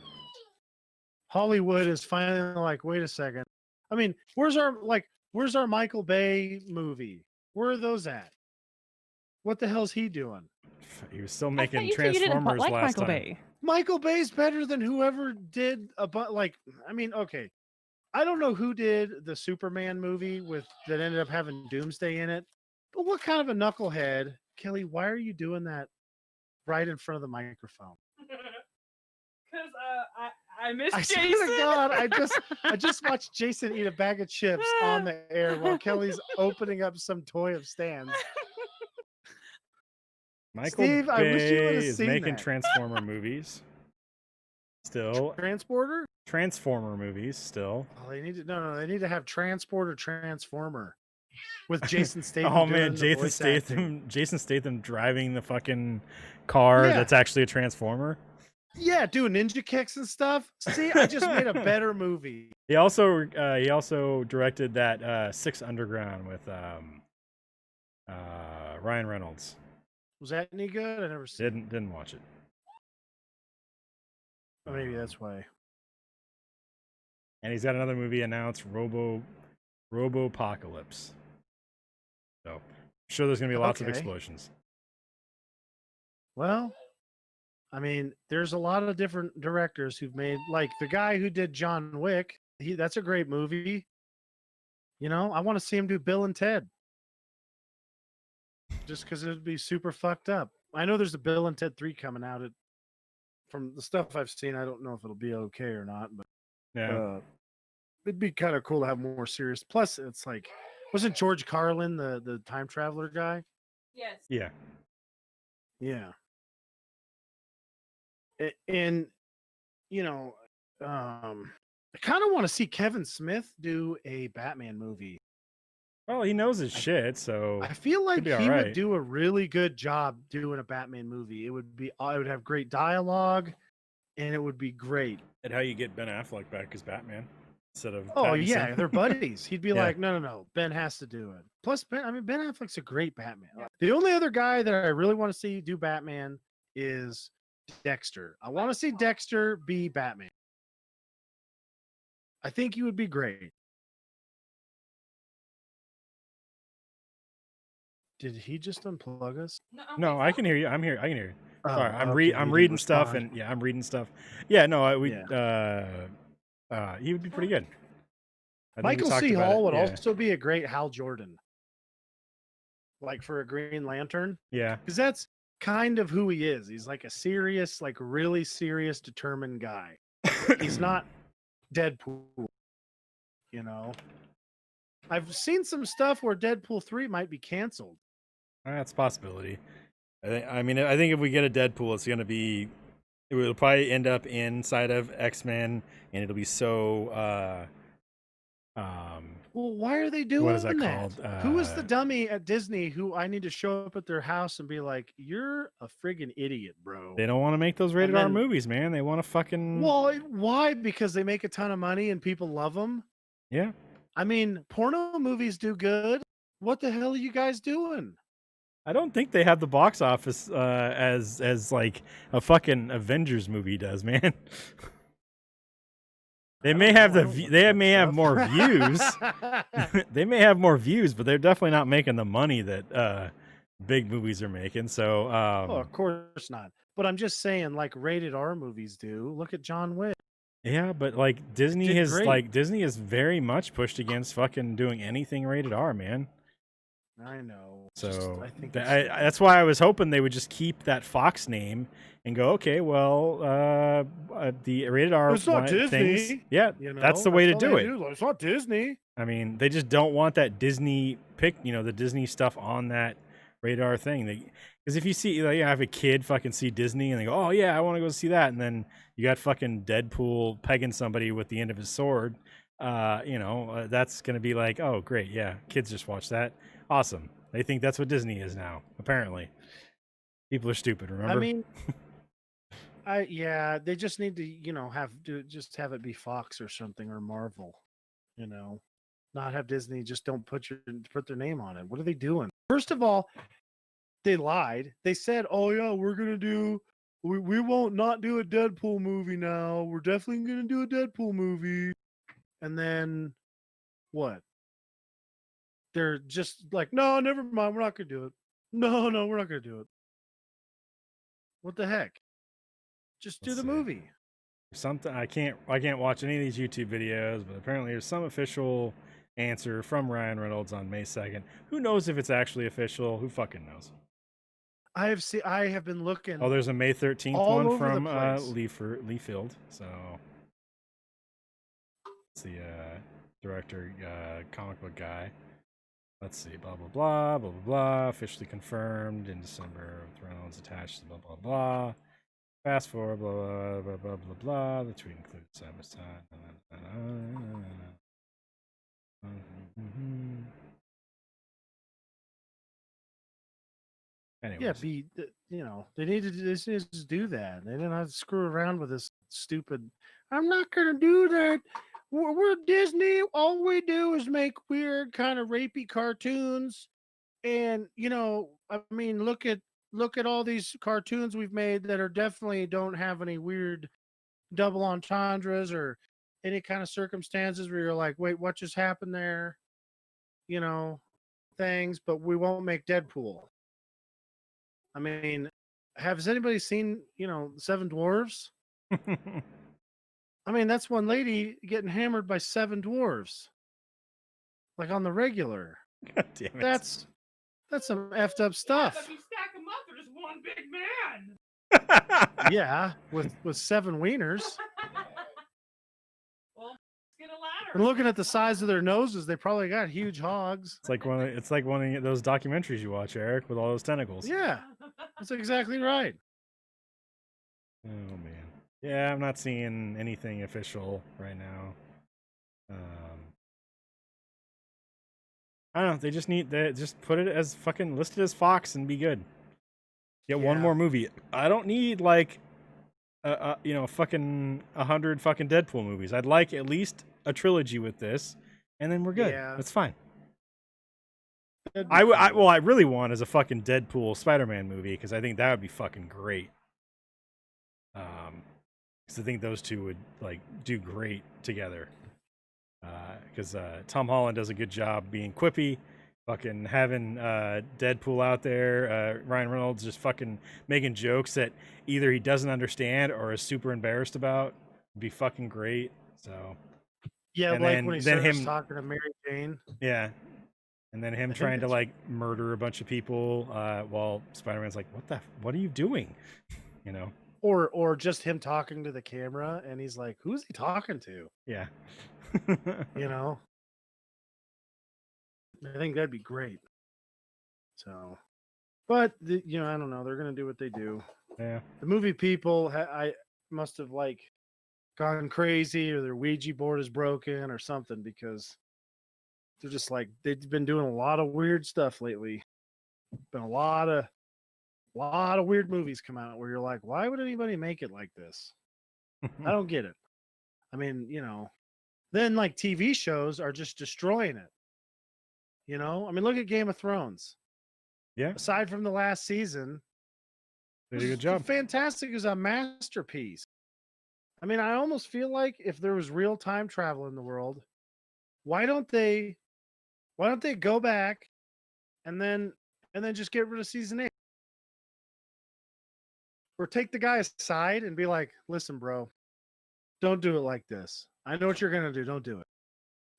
D: Hollywood is finally like, wait a second. I mean, where's our Michael Bay movie? Where are those at? What the hell's he doing?
A: He was still making Transformers last
E: Michael
A: time.
E: Bay.
D: Michael Bay's better than whoever did okay. I don't know who did the Superman movie that ended up having Doomsday in it. But what kind of a knucklehead, Kelly? Why are you doing that right in front of the microphone?
E: Because I miss
D: I
E: Jason.
D: swear to God, I just watched Jason eat a bag of chips on the air while Kelly's opening up some toy of Stan's.
A: Michael
D: Steve,
A: Bay
D: I wish you would have
A: is
D: seen
A: making
D: that.
A: Transformer movies. Still.
D: Transporter?
A: Transformer movies still.
D: Oh, they need to have Transporter Transformer with Jason Statham.
A: Oh man, Jason Statham driving the fucking car that's actually a Transformer.
D: Yeah, doing ninja kicks and stuff. See, I just made a better movie.
A: He also directed that Six Underground with Ryan Reynolds.
D: Was that any good? I never seen.
A: Didn't watch it.
D: Oh, maybe that's why.
A: And he's got another movie announced, Robopocalypse. So, I'm sure there's gonna be lots of explosions.
D: Well, I mean, there's a lot of different directors who've made, like the guy who did John Wick. That's a great movie. You know, I want to see him do Bill and Ted. Just because it'd be super fucked up. I know there's a Bill and Ted 3 coming out. From the stuff I've seen, I don't know if it'll be okay or not, but it'd be kind of cool to have more serious. Plus, it's like, wasn't George Carlin the time traveler guy?
E: Yes.
A: Yeah.
D: Yeah. And you know, I kind of want to see Kevin Smith do a Batman movie.
A: Well, he knows his shit, so
D: I feel like he
A: right.
D: would do a really good job doing a Batman movie. It would have great dialogue, and it would be great.
A: And how you get Ben Affleck back as Batman instead of
D: yeah, they're buddies. He'd be like, no, Ben has to do it. Plus, Ben Affleck's a great Batman. The only other guy that I really want to see do Batman is Dexter. I want to see Dexter be Batman. I think he would be great. Did he just unplug us?
A: No, I can hear you. I'm here. I can hear you.
D: Oh,
A: Sorry, I'm reading stuff, and I'm reading stuff. Yeah, no, he would be pretty good.
D: Michael C. Hall would also be a great Hal Jordan, like for a Green Lantern.
A: Yeah,
D: because that's kind of who he is. He's like a serious, like really serious, determined guy. He's not Deadpool, you know. I've seen some stuff where Deadpool 3 might be canceled.
A: That's a possibility. I think if we get a Deadpool, it will probably end up inside of X-Men, and it'll be so.
D: Well, why are they doing
A: what is that called?
D: Who is the dummy at Disney who I need to show up at their house and be like, "You're a friggin' idiot, bro"?
A: They don't want to make those rated R movies, man. They want to fucking.
D: Well, why? Because they make a ton of money and people love them.
A: Yeah.
D: I mean, porno movies do good. What the hell are you guys doing?
A: I don't think they have the box office as like a fucking Avengers movie does, man. They may have more views. They may have more views, but they're definitely not making the money that big movies are making. So
D: Oh, of course not. But I'm just saying, like rated R movies do. Look at John Wick.
A: yeah, but like Disney
D: Did
A: has
D: great.
A: Disney is very much pushed against fucking doing anything rated R, man.
D: I know.
A: So
D: I think
A: that's why I was hoping they would just keep that Fox name and go, okay, well, the rated R
D: it's not Disney.
A: Things, yeah, that's the way to do it.
D: It's not Disney.
A: I mean, they just don't want that Disney the Disney stuff on that rated R thing. Because if you see, like, you have a kid fucking see Disney and they go, oh yeah, I want to go see that, and then you got fucking Deadpool pegging somebody with the end of his sword, that's gonna be like, oh great, yeah, kids just watch that. Awesome. They think that's what Disney is now. Apparently, people are stupid. Remember?
D: I mean, they just need to, have it be Fox or something, or Marvel. Not have Disney. Just don't put their name on it. What are they doing? First of all, they lied. They said, "Oh yeah, we're gonna do. We won't not do a Deadpool movie now. We're definitely gonna do a Deadpool movie." And then what? They're just like, no, never mind. We're not going to do it. No, we're not going to do it. What the heck? Just do the movie.
A: Something I can't watch any of these YouTube videos, but apparently there's some official answer from Ryan Reynolds on May 2nd. Who knows if it's actually official? Who fucking knows?
D: I have been looking.
A: Oh, there's a May 13th one from Leafield. So it's the director, comic book guy. Let's see, blah, blah, blah, blah, blah, blah. Officially confirmed in December with Reynolds attached to blah, blah, blah. Fast forward, blah, blah, blah, blah, blah, blah. The tweet includes side by side. Anyways.
D: Yeah, they need to just do that. They didn't have to screw around with this stupid, I'm not going to do that. We're Disney. All we do is make weird kind of rapey cartoons. And, I mean, look at all these cartoons we've made that are definitely don't have any weird double entendres or any kind of circumstances where you're like, wait, what just happened there? Things, but we won't make Deadpool. I mean, has anybody seen, Seven Dwarves? I mean, that's one lady getting hammered by 7 dwarves. Like on the regular.
A: God damn it.
D: That's some effed up stuff.
E: Yeah, but if you stack them up, they're just one big man.
D: Yeah, with 7 wieners.
E: Well, get a ladder.
D: And looking at the size of their noses, they probably got huge hogs.
A: It's like one of those documentaries you watch, Eric, with all those tentacles.
D: Yeah, that's exactly right.
A: Oh man. Yeah, I'm not seeing anything official right now. I don't know. They just need just put it as fucking listed as Fox and be good. Get one more movie. I don't need like fucking 100 fucking Deadpool movies. I'd like at least a trilogy with this, and then we're good.
D: Yeah.
A: That's fine. I really want is a fucking Deadpool SpiderMan movie because I think that would be fucking great. Because I think those two would like do great together. Because Tom Holland does a good job being quippy, fucking having Deadpool out there. Ryan Reynolds just fucking making jokes that either he doesn't understand or is super embarrassed about. Would be fucking great. So
D: yeah,
A: and
D: like
A: then,
D: when he
A: then
D: starts
A: him
D: talking to Mary Jane.
A: Yeah. And then him trying to like murder a bunch of people while Spider-Man's like, what are you doing?
D: Or just him talking to the camera and he's like, who's he talking to?
A: Yeah.
D: I think that'd be great. So, but I don't know. They're gonna do what they do.
A: Yeah.
D: The movie people, I must have like gone crazy, or their Ouija board is broken, or something, because they're just like they've been doing a lot of weird stuff lately. Been a lot of weird movies come out where you're like, why would anybody make it like this? I don't get it. I mean, then like TV shows are just destroying it. I mean, look at Game of Thrones.
A: Yeah.
D: Aside from the last season,
A: they did a good job.
D: Fantastic is a masterpiece. I mean, I almost feel like if there was real time travel in the world, why don't they go back and then and then just get rid of season 8. Or take the guy aside and be like, listen, bro, don't do it like this. I know what you're going to do. Don't do it.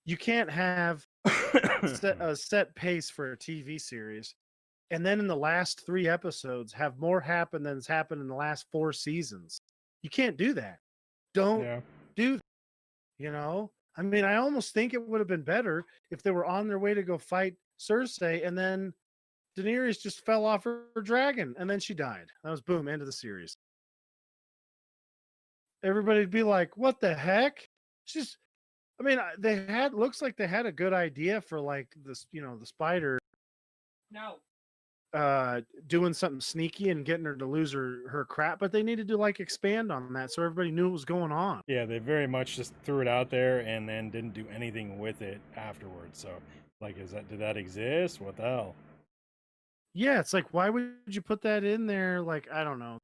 D: You can't have a set pace for a TV series. And then in the last 3 episodes, have more happen than has happened in the last 4 seasons. You can't do that. Don't do that. You know? I mean, I almost think it would have been better if they were on their way to go fight Cersei and then Daenerys just fell off her dragon and then she died. That was boom, end of the series. Everybody'd be like, what the heck? She's, I mean, looks like they had a good idea for like this, you know, the spider.
E: No.
D: Doing something sneaky and getting her to lose her crap, but they needed to like expand on that so everybody knew what was going on.
A: Yeah, they very much just threw it out there and then didn't do anything with it afterwards. So, like, did that exist? What the hell?
D: Yeah, it's like, why would you put that in there? Like, I don't know.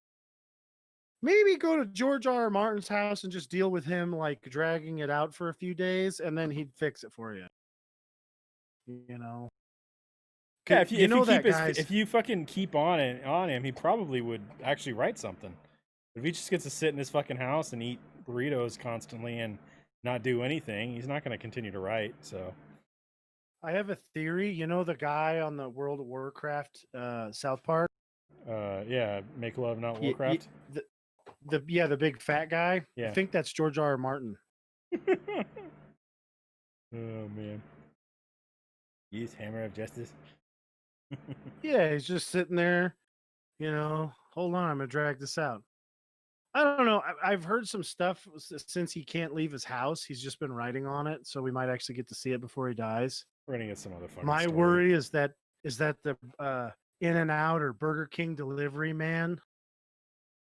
D: Maybe go to George R.R. Martin's house and just deal with him like dragging it out for a few days, and then he'd fix it for you. You know.
A: Yeah, if you fucking keep on him, he probably would actually write something. If he just gets to sit in his fucking house and eat burritos constantly and not do anything, he's not going to continue to write. So,
D: I have a theory. You know the guy on the World of Warcraft, South Park.
A: Yeah, Make Love Not Warcraft.
D: The big fat guy.
A: Yeah.
D: I think that's George R.R. Martin.
A: Oh man, use Hammer of Justice.
D: Yeah, he's just sitting there, you know, hold on, I'm gonna drag this out. I don't know. I've heard some stuff since he can't leave his house. He's just been writing on it, so we might actually get to see it before he dies.
A: We're gonna get some other fun.
D: My worry is that the In-N-Out or Burger King delivery man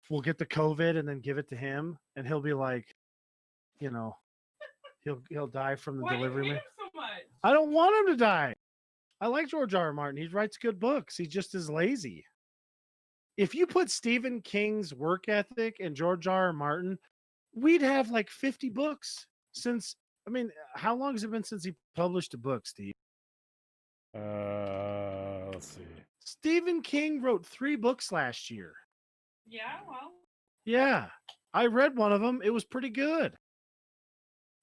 D: will get the COVID and then give it to him, and he'll be like, you know, he'll die from the delivery man.
E: So much?
D: I don't want him to die. I like George R.R. Martin. He writes good books. He just is lazy. If you put Stephen King's work ethic and George R.R. Martin, we'd have like 50 books since. I mean, how long has it been since he published a book, Steve?
A: Let's see.
D: Stephen King wrote 3 books last year.
E: Yeah, well.
D: Yeah, I read one of them. It was pretty good.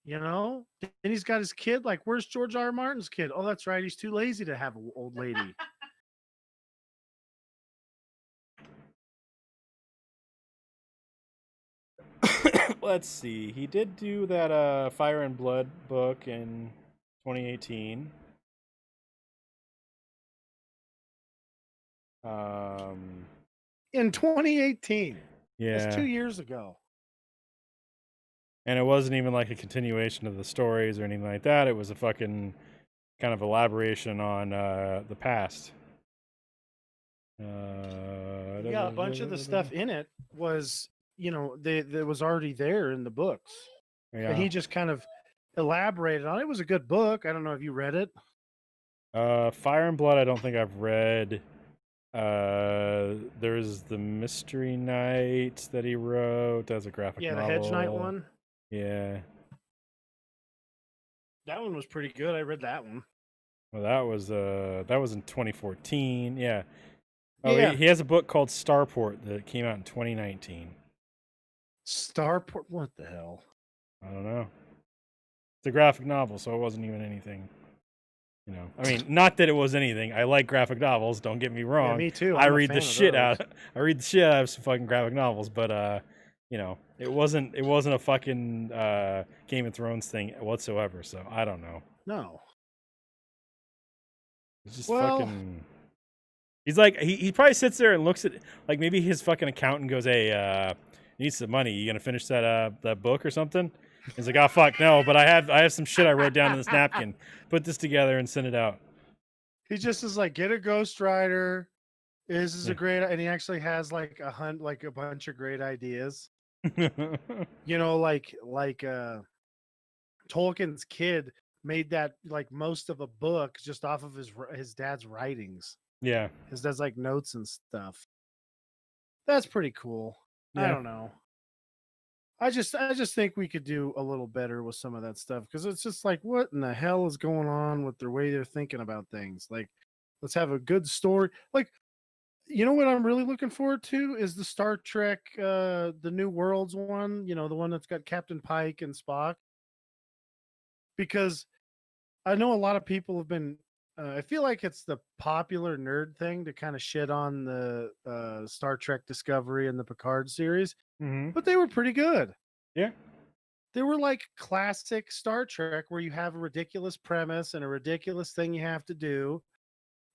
D: You know, and he's got his kid. Like, where's George R.R. Martin's kid? Oh, that's right. He's too lazy to have an old lady.
A: Let's see. He did do that Fire and Blood book in 2018.
D: In 2018.
A: Yeah.
D: That's 2 years ago.
A: And it wasn't even like a continuation of the stories or anything like that. It was a fucking kind of elaboration on the past.
D: Yeah, a bunch of the stuff in it was, you know, that was already there in the books.
A: Yeah.
D: And he just kind of elaborated on it. It was a good book. I don't know if you read it.
A: Fire and Blood, I don't think I've read. There's the Mystery Knight that he wrote as a graphic novel.
D: Yeah, the Hedge Knight one.
A: Yeah.
D: That one was pretty good. I read that one.
A: Well, that was in 2014. Yeah. Oh,
D: yeah.
A: He has a book called Starport that came out in 2019.
D: Starport? What the hell?
A: I don't know. It's a graphic novel, so it wasn't even anything. You know, I mean, not that it was anything. I like graphic novels. Don't get me wrong.
D: Yeah, me too.
A: I read the shit out. I read the shit out of some fucking graphic novels, but you know, it wasn't a fucking Game of Thrones thing whatsoever. So I don't know.
D: No.
A: It's just fucking. He's like he probably sits there and looks at like maybe his fucking accountant goes, "Hey, need some money. You gonna finish that book or something?" He's like, "Oh fuck no!" But I have some shit I wrote down in this napkin. Put this together and send it out.
D: He just is like, get a ghostwriter. This is a great, and he actually has like a bunch of great ideas. You know, like Tolkien's kid made that like most of a book just off of his dad's writings.
A: Yeah,
D: his dad's like notes and stuff. That's pretty cool. Yeah. I don't know. I just think we could do a little better with some of that stuff because it's just like, what in the hell is going on with the way they're thinking about things? Like, Let's have a good story. Like, you know what I'm really looking forward to is the Star Trek, the New Worlds one. You know, the one that's got Captain Pike and Spock. Because I know a lot of people have been. I feel like it's the popular nerd thing to kind of shit on the Star Trek Discovery and the Picard series, but they were pretty good.
A: Yeah.
D: They were like classic Star Trek where you have a ridiculous premise and a ridiculous thing you have to do.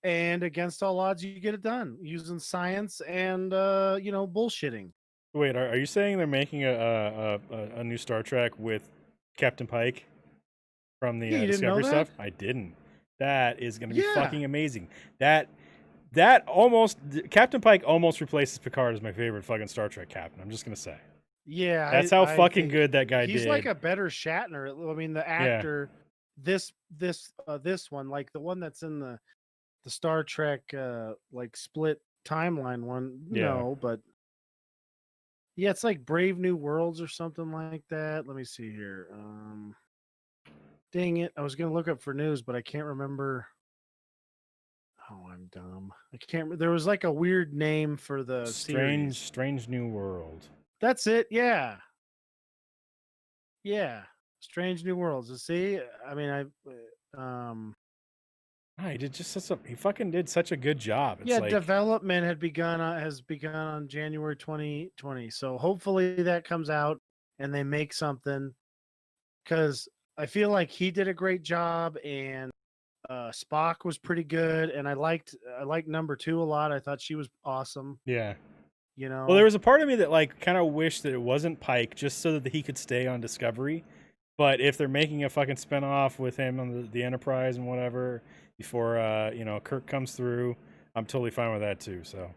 D: And against all odds, you get it done using science and, bullshitting.
A: Wait, are you saying they're making a new Star Trek with Captain Pike from the
D: Yeah, you didn't know
A: Discovery
D: that?
A: stuff? I didn't. That is going to be
D: Yeah.
A: fucking amazing. That almost Captain Pike almost replaces Picard as my favorite fucking Star Trek captain. I'm just going to say.
D: Yeah.
A: That's how
D: I
A: fucking
D: think
A: good that guy
D: he's
A: did.
D: like a better Shatner. I mean, the actor, this one, like the one that's in the Star Trek, like split timeline one.
A: Yeah.
D: No, but yeah, it's like Brave New Worlds or something like that. Let me see here. Dang it. I was going to look up for news, but I can't remember. Oh, I'm dumb. I can't. There was like a weird name for the series.
A: Strange New World.
D: That's it. Yeah. Yeah. Strange New Worlds. See, I mean,
A: He fucking did such a good job. It's like,
D: development has begun on January 2020. So hopefully that comes out and they make something, because I feel like he did a great job and Spock was pretty good, and I liked number 2 a lot. I thought she was awesome.
A: yeah.
D: You know.
A: Well, there was a part of me that like kind of wished that it wasn't Pike, just so that he could stay on Discovery. But if they're making a fucking spinoff with him on the Enterprise and whatever before Kirk comes through, I'm totally fine with that too. So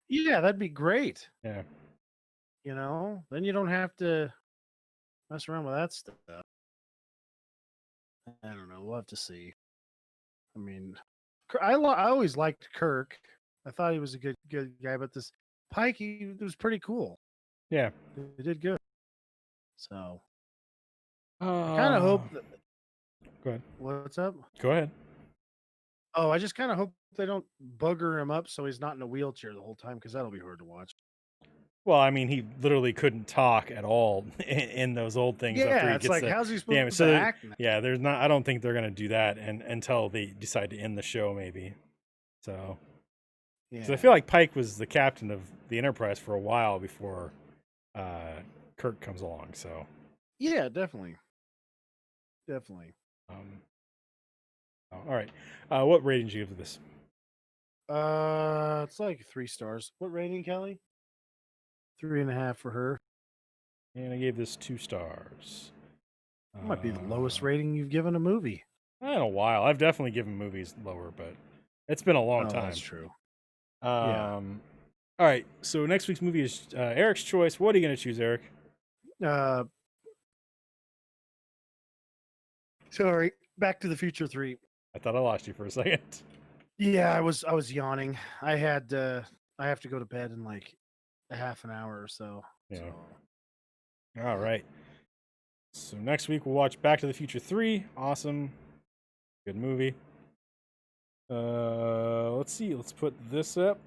D: yeah, that'd be great.
A: yeah.
D: You know, then you don't have to mess around with that stuff. I don't know. We'll have to see. I mean, I always liked Kirk. I thought he was a good guy, but this Pike, he was pretty cool.
A: Yeah.
D: He did good. So I kind of hope that.
A: Go ahead.
D: What's up?
A: Go ahead.
D: Oh, I just kind of hope they don't bugger him up so he's not in a wheelchair the whole time, because that'll be hard to watch.
A: Well, I mean, he literally couldn't talk at all in those old things.
D: Yeah,
A: after he
D: it's
A: gets
D: like, how's he supposed to act now?
A: Yeah, there's not. I don't think they're gonna do that until they decide to end the show, maybe. So, because I feel like Pike was the captain of the Enterprise for a while before Kirk comes along. So,
D: yeah, definitely.
A: All right. What rating did you give to this?
D: It's like 3 stars. What rating, Kelly? 3.5 for her.
A: And I gave this 2 stars.
D: That might be the lowest rating you've given a movie.
A: In a while. I've definitely given movies lower, but it's been a long time.
D: That's true.
A: All right. So next week's movie is Eric's choice. What are you going to choose, Eric?
D: Sorry. Back to the Future 3.
A: I thought I lost you for a second.
D: Yeah, I was yawning. I have to go to bed in like a half an hour or so.
A: Yeah.
D: So.
A: All right. So next week we'll watch Back to the Future 3. Awesome. Good movie. Let's see. Let's put this up.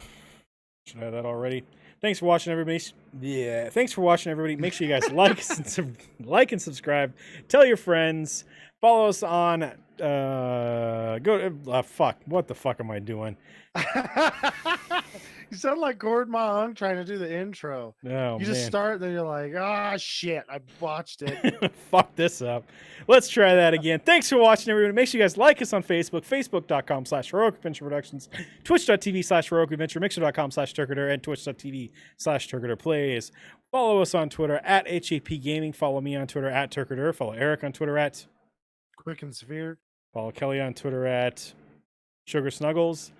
A: Should have that already. Thanks for watching, everybody. Yeah, thanks for watching, everybody. Make sure you guys like and subscribe. Tell your friends. Follow us on. Fuck. What the fuck am I doing?
D: You sound like Gordon Mahung trying to do the intro.
A: No,
D: you just start, then you're like, shit, I botched it.
A: Fuck this up. Let's try that again. Thanks for watching, everybody. Make sure you guys like us on Facebook, facebook.com/Heroic Adventure Productions, twitch.tv/Heroic Adventure, mixer.com/Turketer, and twitch.tv/Turketer Plays. Follow us on Twitter at HAP Gaming. Follow me on Twitter at Turketer. Follow Eric on Twitter at
D: Quick and Severe.
A: Follow Kelly on Twitter at Sugar Snuggles.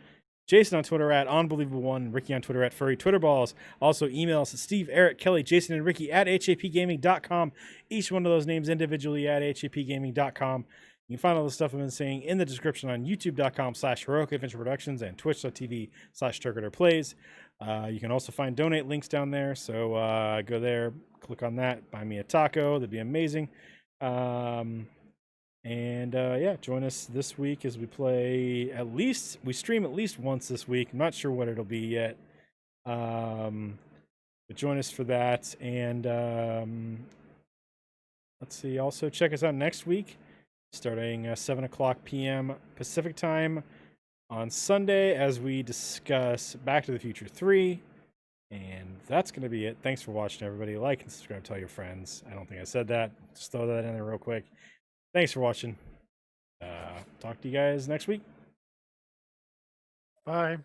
A: Jason on Twitter at Unbelievable1. Ricky on Twitter at Furry Twitter Balls. Also email us at Steve, Eric, Kelly, Jason, and Ricky at hapgaming.com. Each one of those names individually at hapgaming.com. You can find all the stuff I've been saying in the description on youtube.com/Heroic Adventure Productions and twitch.tv/Turketer Plays. You can also find donate links down there. So go there, click on that, buy me a taco. That'd be amazing. And yeah, join us this week as we stream at least once this week. I'm not sure what it'll be yet. But join us for that. And let's see. Also, check us out next week, starting 7 o'clock p.m. Pacific time on Sunday, as we discuss Back to the Future 3. And that's going to be it. Thanks for watching, everybody. Like and subscribe. Tell your friends. I don't think I said that. Just throw that in there real quick. Thanks for watching. Talk to you guys next week.
D: Bye.